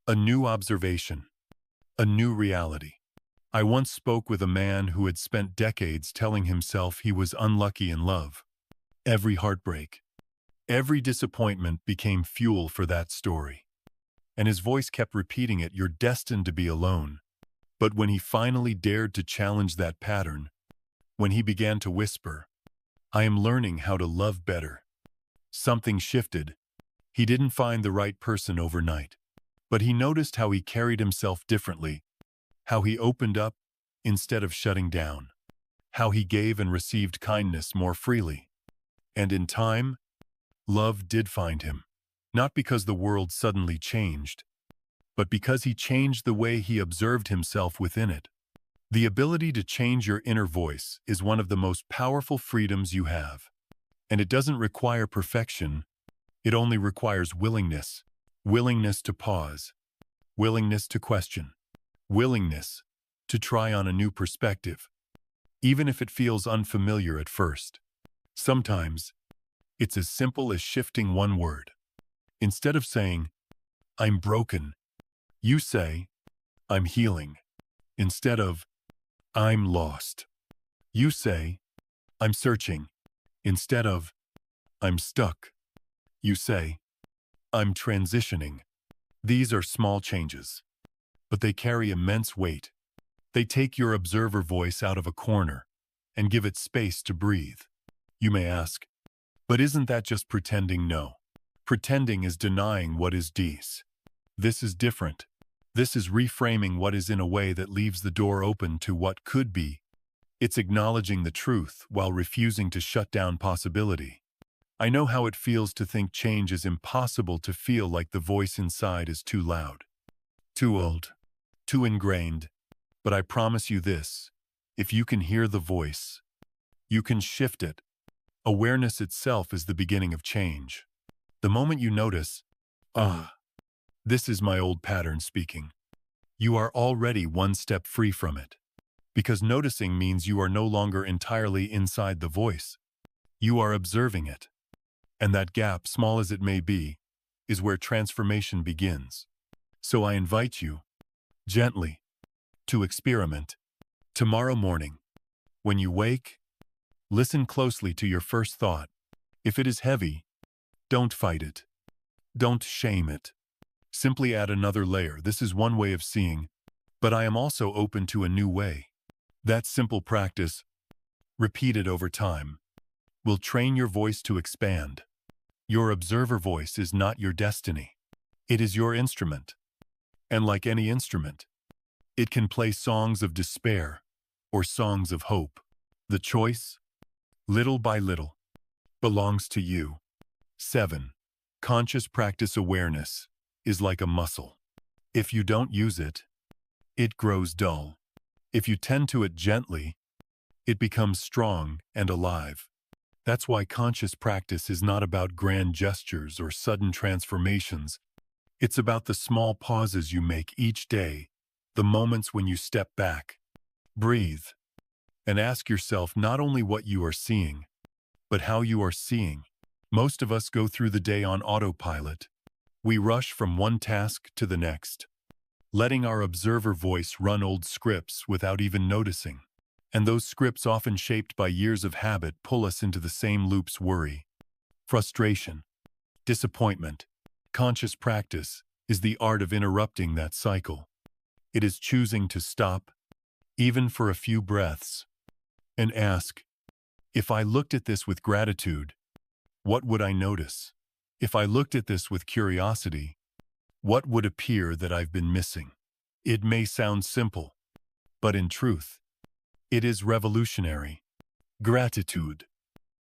S1: a new observation, a new reality. I once spoke with a man who had spent decades telling himself he was unlucky in love. Every heartbreak, every disappointment became fuel for that story. And his voice kept repeating it: "You're destined to be alone." But when he finally dared to challenge that pattern, when he began to whisper, "I am learning how to love better," something shifted. He didn't find the right person overnight, but he noticed how he carried himself differently, how he opened up instead of shutting down, how he gave and received kindness more freely. And in time, love did find him. not because the world suddenly changed, but because he changed the way he observed himself within it. The ability to change your inner voice is one of the most powerful freedoms you have. And it doesn't require perfection, it only requires willingness. Willingness to pause, willingness to question, willingness to try on a new perspective, even if it feels unfamiliar at first. Sometimes, it's as simple as shifting one word. Instead of saying, "I'm broken," you say, "I'm healing." Instead of, "I'm lost," you say, "I'm searching." Instead of, "I'm stuck," you say, "I'm transitioning." These are small changes, but they carry immense weight. They take your observer voice out of a corner and give it space to breathe. You may ask, but isn't that just pretending? No. Pretending is denying what is dis. This is different. This is reframing what is in a way that leaves the door open to what could be. It's acknowledging the truth while refusing to shut down possibility. I know how it feels to think change is impossible, to feel like the voice inside is too loud, too old, too ingrained. But I promise you this, if you can hear the voice, you can shift it. Awareness itself is the beginning of change. The moment you notice, this is my old pattern speaking, you are already one step free from it. Because noticing means you are no longer entirely inside the voice. You are observing it. And that gap, small as it may be, is where transformation begins. So I invite you, gently, to experiment. Tomorrow morning, when you wake, listen closely to your first thought. If it is heavy, don't fight it. Don't shame it. Simply add another layer. This is one way of seeing, but I am also open to a new way. That simple practice, repeated over time, will train your voice to expand. Your observer voice is not your destiny. It is your instrument. And like any instrument, it can play songs of despair or songs of hope. The choice, little by little, belongs to you. 7. Conscious practice awareness is like a muscle. If you don't use it, it grows dull. If you tend to it gently, it becomes strong and alive. That's why conscious practice is not about grand gestures or sudden transformations. It's about the small pauses you make each day, the moments when you step back, breathe, and ask yourself not only what you are seeing, but how you are seeing. Most of us go through the day on autopilot. We rush from one task to the next, letting our observer voice run old scripts without even noticing. And those scripts, often shaped by years of habit, pull us into the same loops: worry, frustration, disappointment. Conscious practice is the art of interrupting that cycle. It is choosing to stop, even for a few breaths, and ask, if I looked at this with gratitude, what would I notice? If I looked at this with curiosity, what would appear that I've been missing? It may sound simple, but in truth, it is revolutionary. Gratitude,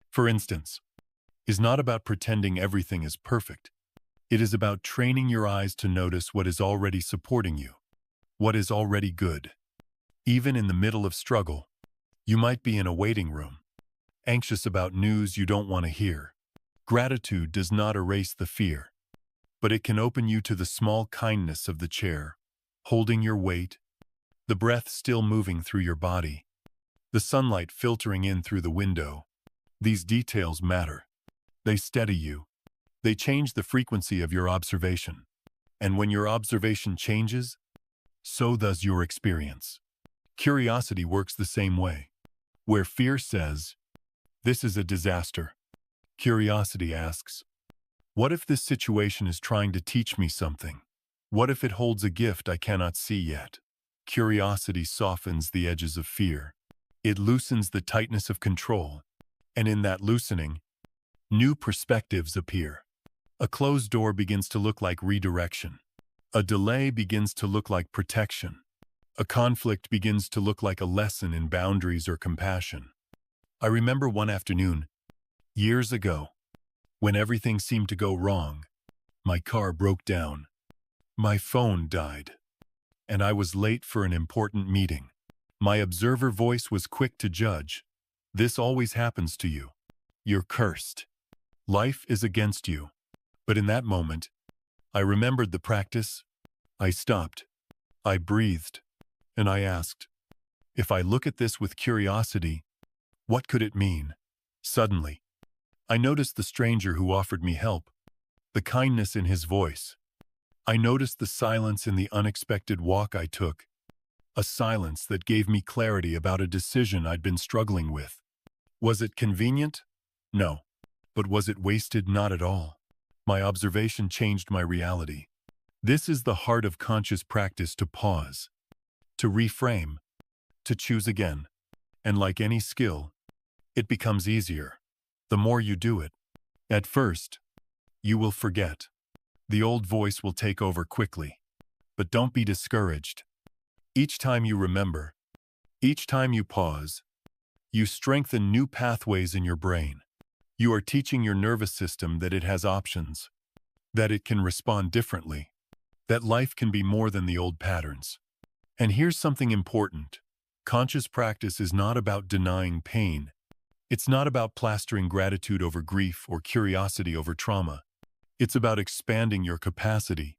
S1: for instance, is not about pretending everything is perfect. It is about training your eyes to notice what is already supporting you, what is already good. Even in the middle of struggle, you might be in a waiting room, anxious about news you don't want to hear. Gratitude does not erase the fear, but it can open you to the small kindness of the chair, holding your weight, the breath still moving through your body, the sunlight filtering in through the window. These details matter. They steady you. They change the frequency of your observation. And when your observation changes, so does your experience. Curiosity works the same way. Where fear says, "This is a disaster," curiosity asks, "What if this situation is trying to teach me something? What if it holds a gift I cannot see yet?" Curiosity softens the edges of fear. It loosens the tightness of control. And in that loosening, new perspectives appear. A closed door begins to look like redirection. A delay begins to look like protection. A conflict begins to look like a lesson in boundaries or compassion. I remember one afternoon, years ago, when everything seemed to go wrong. My car broke down. My phone died. And I was late for an important meeting. My observer voice was quick to judge. This always happens to you. You're cursed. Life is against you. But in that moment, I remembered the practice. I stopped. I breathed. And I asked, if I look at this with curiosity, what could it mean? Suddenly, I noticed the stranger who offered me help, the kindness in his voice. I noticed the silence in the unexpected walk I took, a silence that gave me clarity about a decision I'd been struggling with. Was it convenient? No. But was it wasted? Not at all. My observation changed my reality. This is the heart of conscious practice: to pause, to reframe, to choose again. And like any skill, it becomes easier the more you do it. At first, you will forget. The old voice will take over quickly. But don't be discouraged. Each time you remember, each time you pause, you strengthen new pathways in your brain. You are teaching your nervous system that it has options, that it can respond differently, that life can be more than the old patterns. And here's something important. Conscious practice is not about denying pain. It's not about plastering gratitude over grief or curiosity over trauma. It's about expanding your capacity.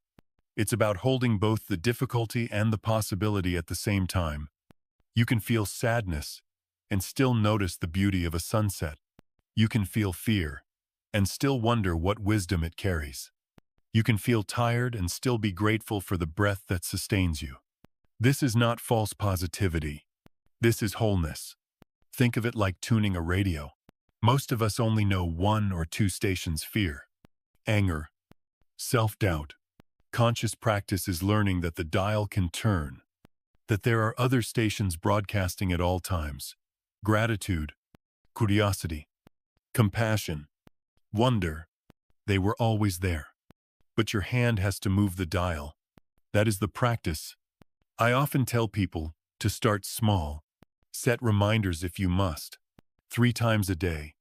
S1: It's about holding both the difficulty and the possibility at the same time. You can feel sadness and still notice the beauty of a sunset. You can feel fear and still wonder what wisdom it carries. You can feel tired and still be grateful for the breath that sustains you. This is not false positivity. This is wholeness. Think of it like tuning a radio. Most of us only know one or two stations: fear, anger, self-doubt. Conscious practice is learning that the dial can turn, that there are other stations broadcasting at all times. Gratitude, curiosity, compassion, wonder, they were always there. But your hand has to move the dial. That is the practice. I often tell people to start small. Set reminders if you must. 3 times a day.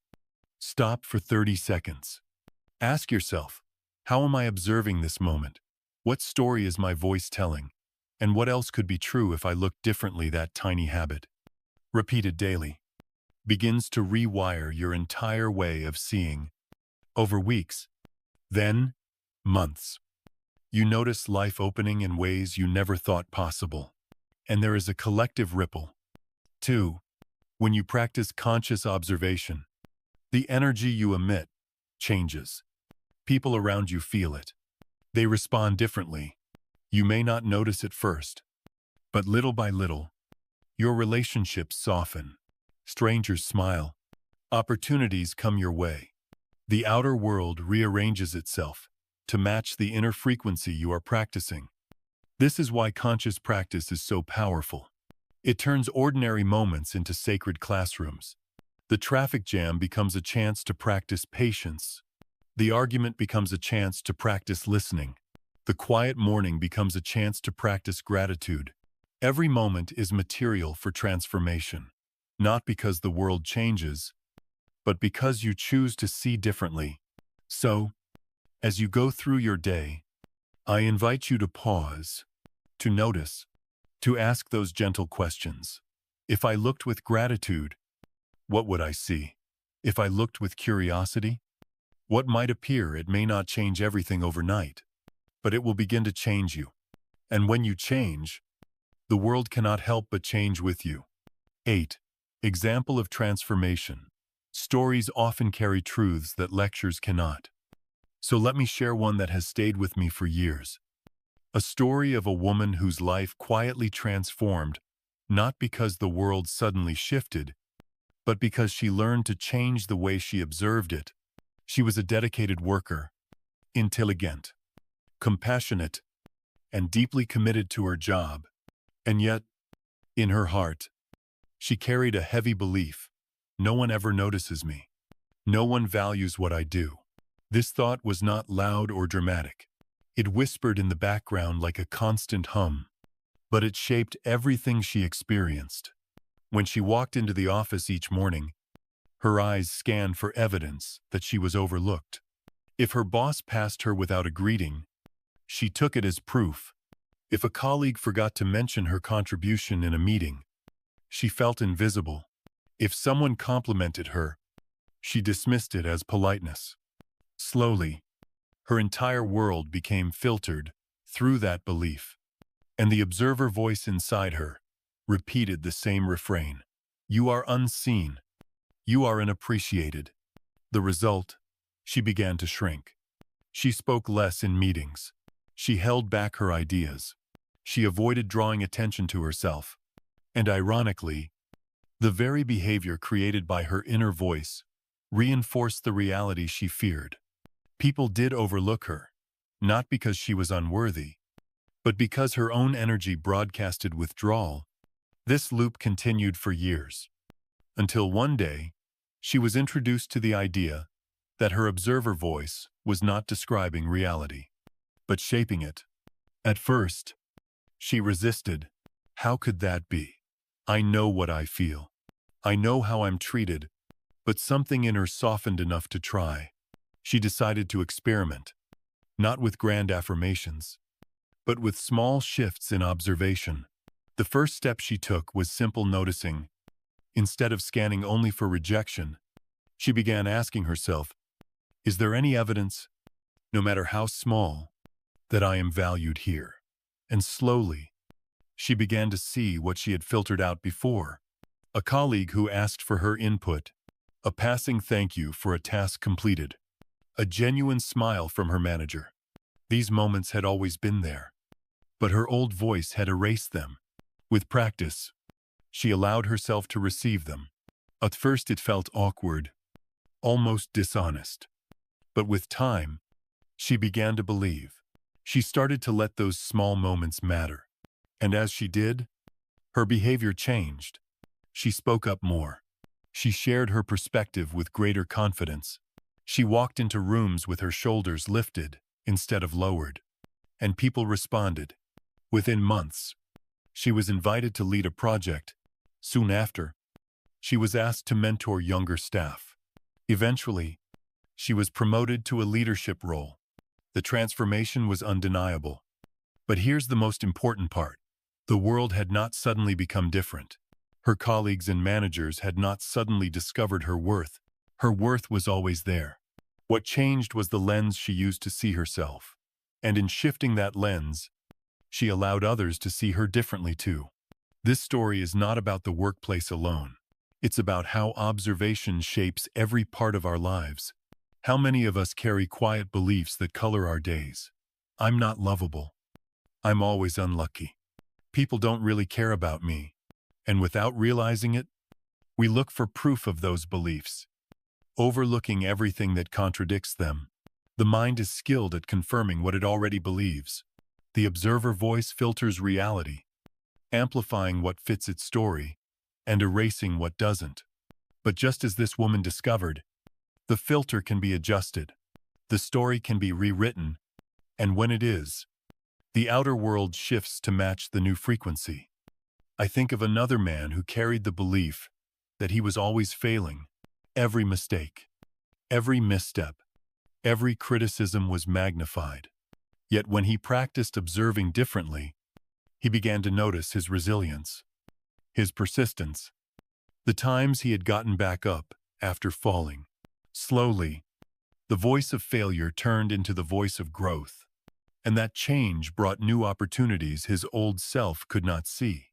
S1: Stop for 30 seconds. Ask yourself, how am I observing this moment? What story is my voice telling? And what else could be true if I looked differently? That tiny habit, repeated daily, begins to rewire your entire way of seeing. Over weeks, then months, you notice life opening in ways you never thought possible. And there is a collective ripple. 2. When you practice conscious observation, the energy you emit changes. People around you feel it. They respond differently. You may not notice it first, but little by little, your relationships soften. Strangers smile. Opportunities come your way. The outer world rearranges itself to match the inner frequency you are practicing. This is why conscious practice is so powerful. It turns ordinary moments into sacred classrooms. The traffic jam becomes a chance to practice patience. The argument becomes a chance to practice listening. The quiet morning becomes a chance to practice gratitude. Every moment is material for transformation, not because the world changes, but because you choose to see differently. So, as you go through your day, I invite you to pause, to notice, to ask those gentle questions. If I looked with gratitude, what would I see? If I looked with curiosity, what might appear? It may not change everything overnight, but it will begin to change you. And when you change, the world cannot help but change with you. 8. Example of transformation. Stories often carry truths that lectures cannot. So let me share one that has stayed with me for years. A story of a woman whose life quietly transformed, not because the world suddenly shifted, but because she learned to change the way she observed it. She was a dedicated worker, intelligent, compassionate, and deeply committed to her job. And yet, in her heart, she carried a heavy belief: no one ever notices me. No one values what I do. This thought was not loud or dramatic. It whispered in the background like a constant hum, but it shaped everything she experienced. When she walked into the office each morning, her eyes scanned for evidence that she was overlooked. If her boss passed her without a greeting, she took it as proof. If a colleague forgot to mention her contribution in a meeting, she felt invisible. If someone complimented her, she dismissed it as politeness. Slowly, her entire world became filtered through that belief, and the observer voice inside her repeated the same refrain. You are unseen. You are unappreciated. The result? She began to shrink. She spoke less in meetings. She held back her ideas. She avoided drawing attention to herself. And ironically, the very behavior created by her inner voice reinforced the reality she feared. People did overlook her, not because she was unworthy, but because her own energy broadcasted withdrawal. This loop continued for years, until one day, she was introduced to the idea that her observer voice was not describing reality, but shaping it. At first, she resisted. How could that be? I know what I feel. I know how I'm treated, but something in her softened enough to try. She decided to experiment, not with grand affirmations, but with small shifts in observation. The first step she took was simple noticing. Instead of scanning only for rejection, she began asking herself, is there any evidence, no matter how small, that I am valued here? And slowly, she began to see what she had filtered out before. A colleague who asked for her input, a passing thank you for a task completed, a genuine smile from her manager. These moments had always been there, but her old voice had erased them. With practice, she allowed herself to receive them. At first it felt awkward, almost dishonest. But with time, she began to believe. She started to let those small moments matter. And as she did, her behavior changed. She spoke up more. She shared her perspective with greater confidence. She walked into rooms with her shoulders lifted instead of lowered. And people responded. Within months, she was invited to lead a project. Soon after, she was asked to mentor younger staff. Eventually, she was promoted to a leadership role. The transformation was undeniable. But here's the most important part. The world had not suddenly become different. Her colleagues and managers had not suddenly discovered her worth. Her worth was always there. What changed was the lens she used to see herself. And in shifting that lens, she allowed others to see her differently too. This story is not about the workplace alone. It's about how observation shapes every part of our lives. How many of us carry quiet beliefs that color our days? I'm not lovable. I'm always unlucky. People don't really care about me. And without realizing it, we look for proof of those beliefs, overlooking everything that contradicts them. The mind is skilled at confirming what it already believes. The observer voice filters reality, amplifying what fits its story and erasing what doesn't. But just as this woman discovered, the filter can be adjusted. The story can be rewritten. And when it is, the outer world shifts to match the new frequency. I think of another man who carried the belief that he was always failing. Every mistake, every misstep, every criticism was magnified. Yet when he practiced observing differently, he began to notice his resilience, his persistence, the times he had gotten back up after falling. Slowly, the voice of failure turned into the voice of growth, and that change brought new opportunities his old self could not see.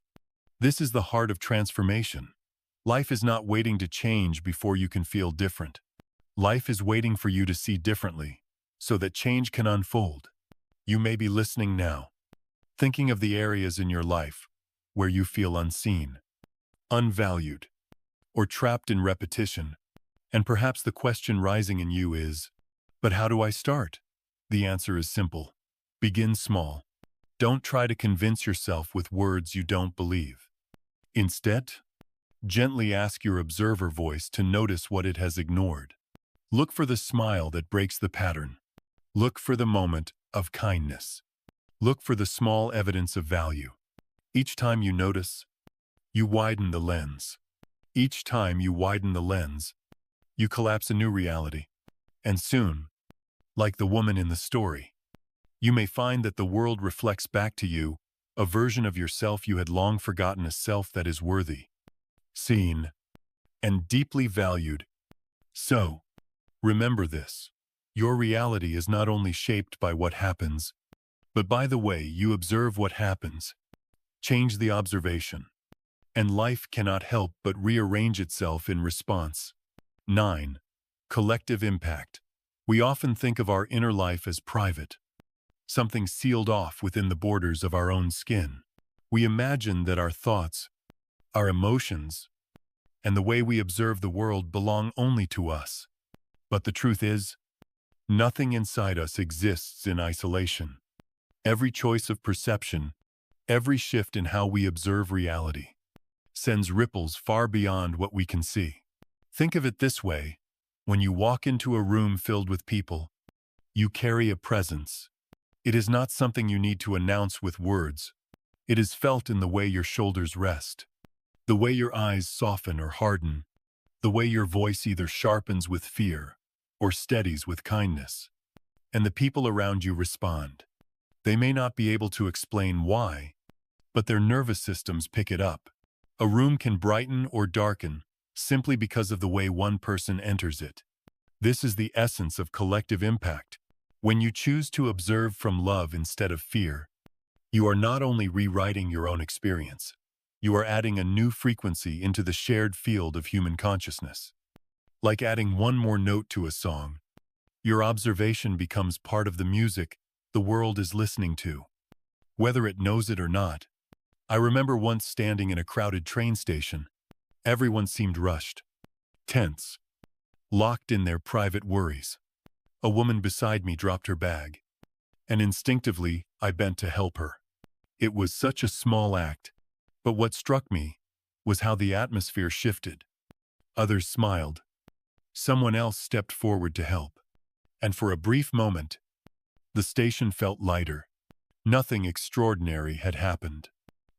S1: This is the heart of transformation. Life is not waiting to change before you can feel different. Life is waiting for you to see differently, so that change can unfold. You may be listening now, thinking of the areas in your life where you feel unseen, unvalued, or trapped in repetition. And perhaps the question rising in you is, but how do I start? The answer is simple. Begin small. Don't try to convince yourself with words you don't believe. Instead, gently ask your observer voice to notice what it has ignored. Look for the smile that breaks the pattern. Look for the moment of kindness. Look for the small evidence of value. Each time you notice, you widen the lens. Each time you widen the lens, you collapse a new reality. And soon, Like the woman in the story, you may find that the world reflects back to you a version of yourself you had long forgotten, a self that is worthy, seen, and deeply valued. So, remember this. Your reality is not only shaped by what happens, but by the way you observe what happens. Change the observation, and life cannot help but rearrange itself in response. 9. Collective impact. We often think of our inner life as private, something sealed off within the borders of our own skin. We imagine that our thoughts, our emotions, and the way we observe the world belong only to us. But the truth is, nothing inside us exists in isolation. Every choice of perception, every shift in how we observe reality, sends ripples far beyond what we can see. Think of it this way: when you walk into a room filled with people, you carry a presence. It is not something you need to announce with words. It is felt in the way your shoulders rest, the way your eyes soften or harden, the way your voice either sharpens with fear or steadies with kindness. And the people around you respond. They may not be able to explain why, but their nervous systems pick it up. A room can brighten or darken simply because of the way one person enters it. This is the essence of collective impact. When you choose to observe from love instead of fear, you are not only rewriting your own experience, you are adding a new frequency into the shared field of human consciousness. Like adding one more note to a song, your observation becomes part of the music the world is listening to, whether it knows it or not. I remember once standing in a crowded train station. Everyone seemed rushed, tense, locked in their private worries. A woman beside me dropped her bag, and instinctively I bent to help her. It was such a small act, but what struck me was how the atmosphere shifted. Others smiled. Someone else stepped forward to help. And for a brief moment, the station felt lighter. Nothing extraordinary had happened,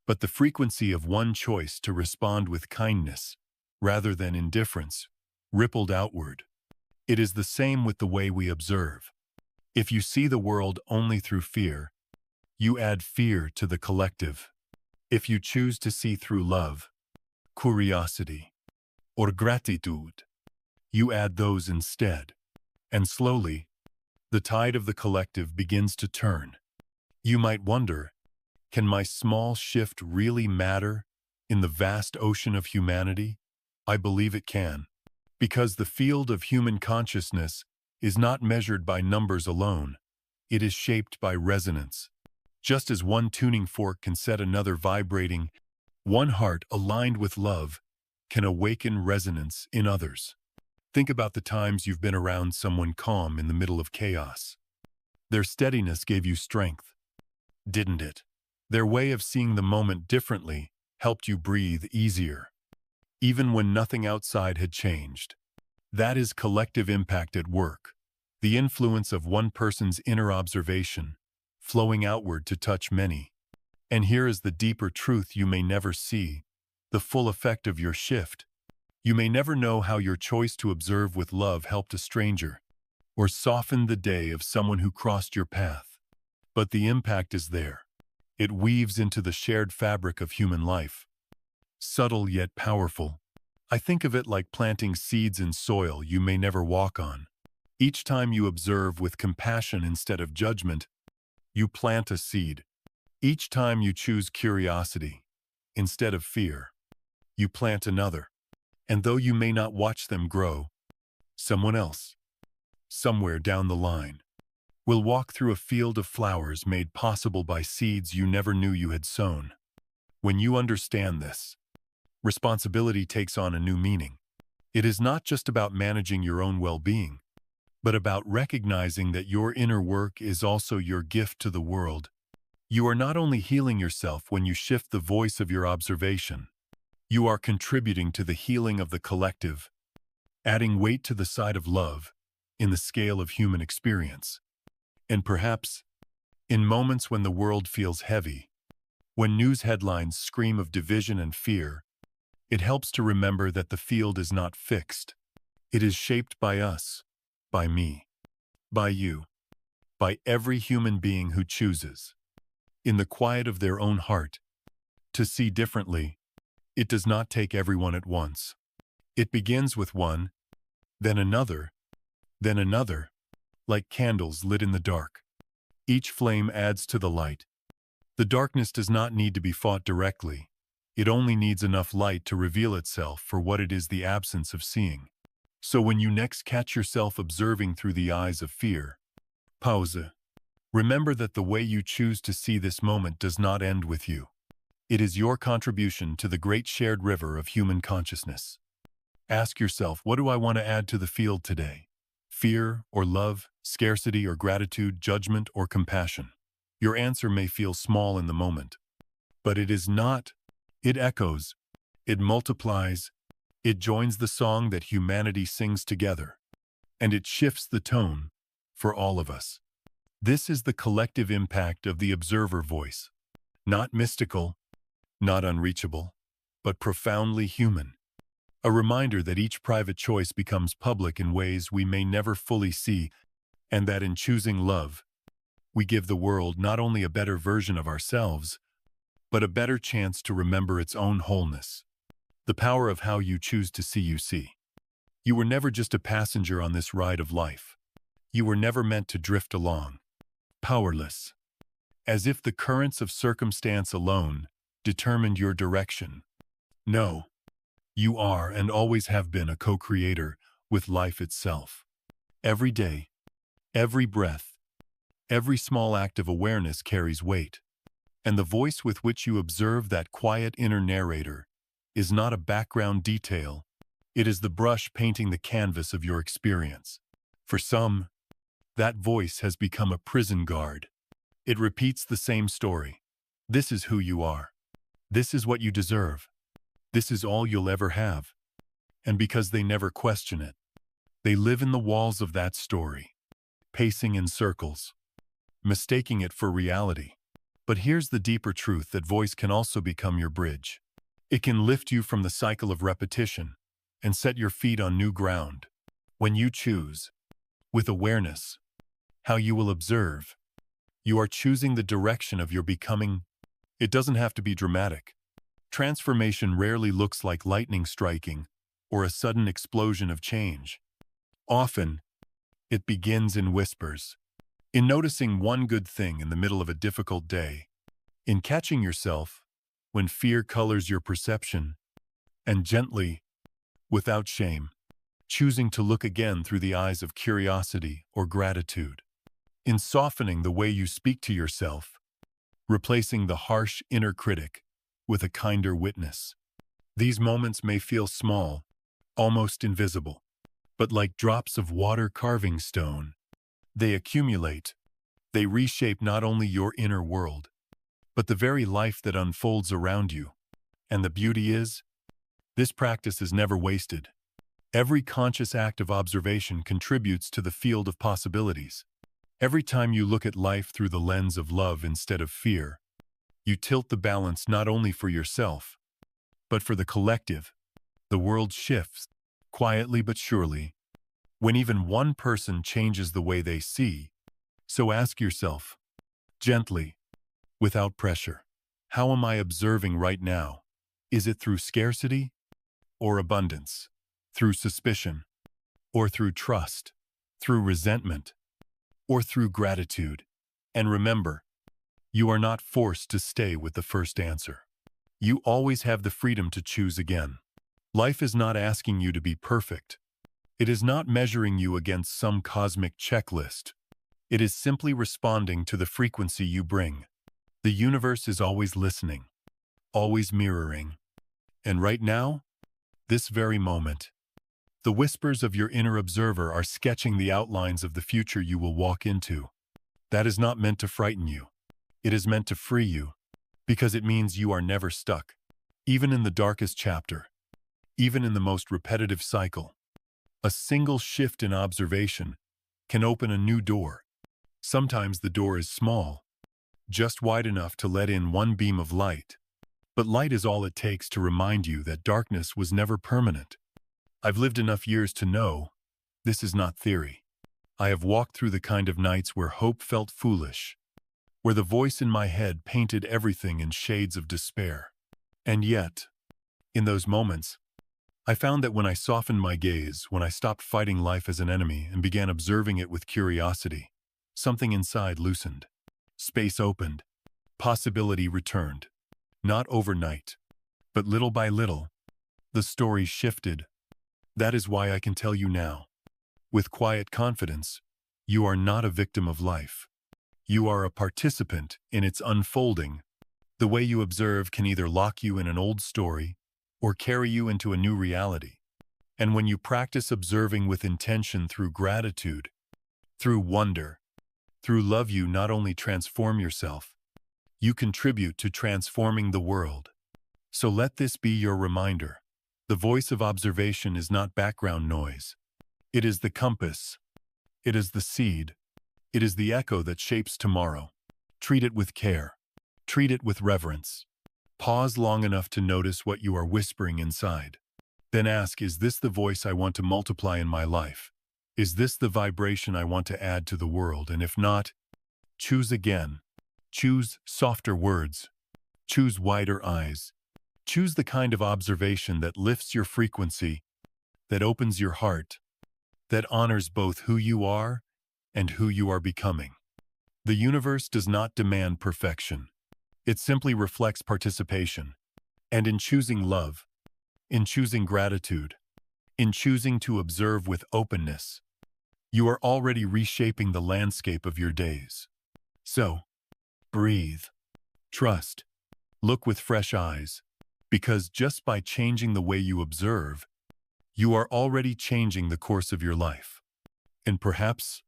S1: but the frequency of one choice to respond with kindness, rather than indifference, rippled outward. It is the same with the way we observe. If you see the world only through fear, you add fear to the collective. If you choose to see through love, curiosity, or gratitude, you add those instead. And slowly, the tide of the collective begins to turn. You might wonder, can my small shift really matter in the vast ocean of humanity? I believe it can. Because the field of human consciousness is not measured by numbers alone. It is shaped by resonance. Just as one tuning fork can set another vibrating, one heart aligned with love can awaken resonance in others. Think about the times you've been around someone calm in the middle of chaos. Their steadiness gave you strength, didn't it? Their way of seeing the moment differently helped you breathe easier, even when nothing outside had changed. That is collective impact at work, the influence of one person's inner observation, flowing outward to touch many. And here is the deeper truth you may never see, the full effect of your shift. You may never know how your choice to observe with love helped a stranger, or softened the day of someone who crossed your path. But the impact is there. It weaves into the shared fabric of human life. Subtle yet powerful. I think of it like planting seeds in soil you may never walk on. Each time you observe with compassion instead of judgment, you plant a seed. Each time you choose curiosity instead of fear, you plant another. And though you may not watch them grow, someone else, somewhere down the line, will walk through a field of flowers made possible by seeds you never knew you had sown. When you understand this, responsibility takes on a new meaning. It is not just about managing your own well-being, but about recognizing that your inner work is also your gift to the world. You are not only healing yourself when you shift the voice of your observation, you are contributing to the healing of the collective, adding weight to the side of love in the scale of human experience. And perhaps, in moments when the world feels heavy, when news headlines scream of division and fear, it helps to remember that the field is not fixed. It is shaped by us, by me, By you. By every human being who chooses, in the quiet of their own heart, to see differently. It does not take everyone at once. It begins with one, then another, like candles lit in the dark. Each flame adds to the light. The darkness does not need to be fought directly. It only needs enough light to reveal itself for what it is, the absence of seeing. So when you next catch yourself observing through the eyes of fear, pause. Remember that the way you choose to see this moment does not end with you. It is your contribution to the great shared river of human consciousness. Ask yourself, what do I want to add to the field today? Fear or love, scarcity or gratitude, judgment or compassion? Your answer may feel small in the moment, but it is not. It echoes, it multiplies, it joins the song that humanity sings together, and it shifts the tone for all of us. This is the collective impact of the observer voice. Not mystical, not unreachable, but profoundly human. A reminder that each private choice becomes public in ways we may never fully see, and that in choosing love, we give the world not only a better version of ourselves, but a better chance to remember its own wholeness. The power of how you choose to see you see. You were never just a passenger on this ride of life. You were never meant to drift along, powerless, as if the currents of circumstance alone determined your direction. No, you are and always have been a co-creator with life itself. Every day, every breath, every small act of awareness carries weight, and the voice with which you observe that quiet inner narrator is not a background detail. It is the brush painting the canvas of your experience. For some, that voice has become a prison guard. It repeats the same story. This is who you are. This is what you deserve. This is all you'll ever have. And because they never question it, they live in the walls of that story, pacing in circles, mistaking it for reality. But here's the deeper truth: that voice can also become your bridge. It can lift you from the cycle of repetition and set your feet on new ground. When you choose, with awareness, how you will observe, you are choosing the direction of your becoming. It doesn't have to be dramatic. Transformation rarely looks like lightning striking or a sudden explosion of change. Often, it begins in whispers, in noticing one good thing in the middle of a difficult day, in catching yourself when fear colors your perception, and gently, without shame, choosing to look again through the eyes of curiosity or gratitude, in softening the way you speak to yourself, replacing the harsh inner critic with a kinder witness. These moments may feel small, almost invisible, but like drops of water carving stone, they accumulate. They reshape not only your inner world, but the very life that unfolds around you. And the beauty is, this practice is never wasted. Every conscious act of observation contributes to the field of possibilities. Every time you look at life through the lens of love instead of fear, you tilt the balance not only for yourself, but for the collective. The world shifts, quietly but surely, when even one person changes the way they see. So ask yourself, gently, without pressure, how am I observing right now? Is it through scarcity or abundance? Through suspicion or through trust? Through resentment or through gratitude? And remember, you are not forced to stay with the first answer. You always have the freedom to choose again. Life is not asking you to be perfect. It is not measuring you against some cosmic checklist. It is simply responding to the frequency you bring. The universe is always listening, always mirroring. And right now, this very moment, the whispers of your inner observer are sketching the outlines of the future you will walk into. That is not meant to frighten you. It is meant to free you, because it means you are never stuck. Even in the darkest chapter, even in the most repetitive cycle, a single shift in observation can open a new door. Sometimes the door is small, just wide enough to let in one beam of light. But light is all it takes to remind you that darkness was never permanent. I've lived enough years to know this is not theory. I have walked through the kind of nights where hope felt foolish, where the voice in my head painted everything in shades of despair. And yet, in those moments, I found that when I softened my gaze, when I stopped fighting life as an enemy and began observing it with curiosity, something inside loosened. Space opened. Possibility returned. Not overnight, but little by little, the story shifted. That is why I can tell you now, with quiet confidence, you are not a victim of life. You are a participant in its unfolding. The way you observe can either lock you in an old story or carry you into a new reality. And when you practice observing with intention through gratitude, through wonder, through love, you not only transform yourself, you contribute to transforming the world. So let this be your reminder. The voice of observation is not background noise. It is the compass. It is the seed. It is the echo that shapes tomorrow. Treat it with care. Treat it with reverence. Pause long enough to notice what you are whispering inside. Then ask, is this the voice I want to multiply in my life? Is this the vibration I want to add to the world? And if not, choose again. Choose softer words. Choose wider eyes. Choose the kind of observation that lifts your frequency, that opens your heart, that honors both who you are and who you are becoming. The universe does not demand perfection. It simply reflects participation. And in choosing love, in choosing gratitude, in choosing to observe with openness, you are already reshaping the landscape of your days. So, breathe, trust, look with fresh eyes, because just by changing the way you observe, you are already changing the course of your life. And perhaps,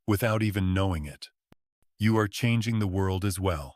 S1: without even knowing it, you are changing the world as well.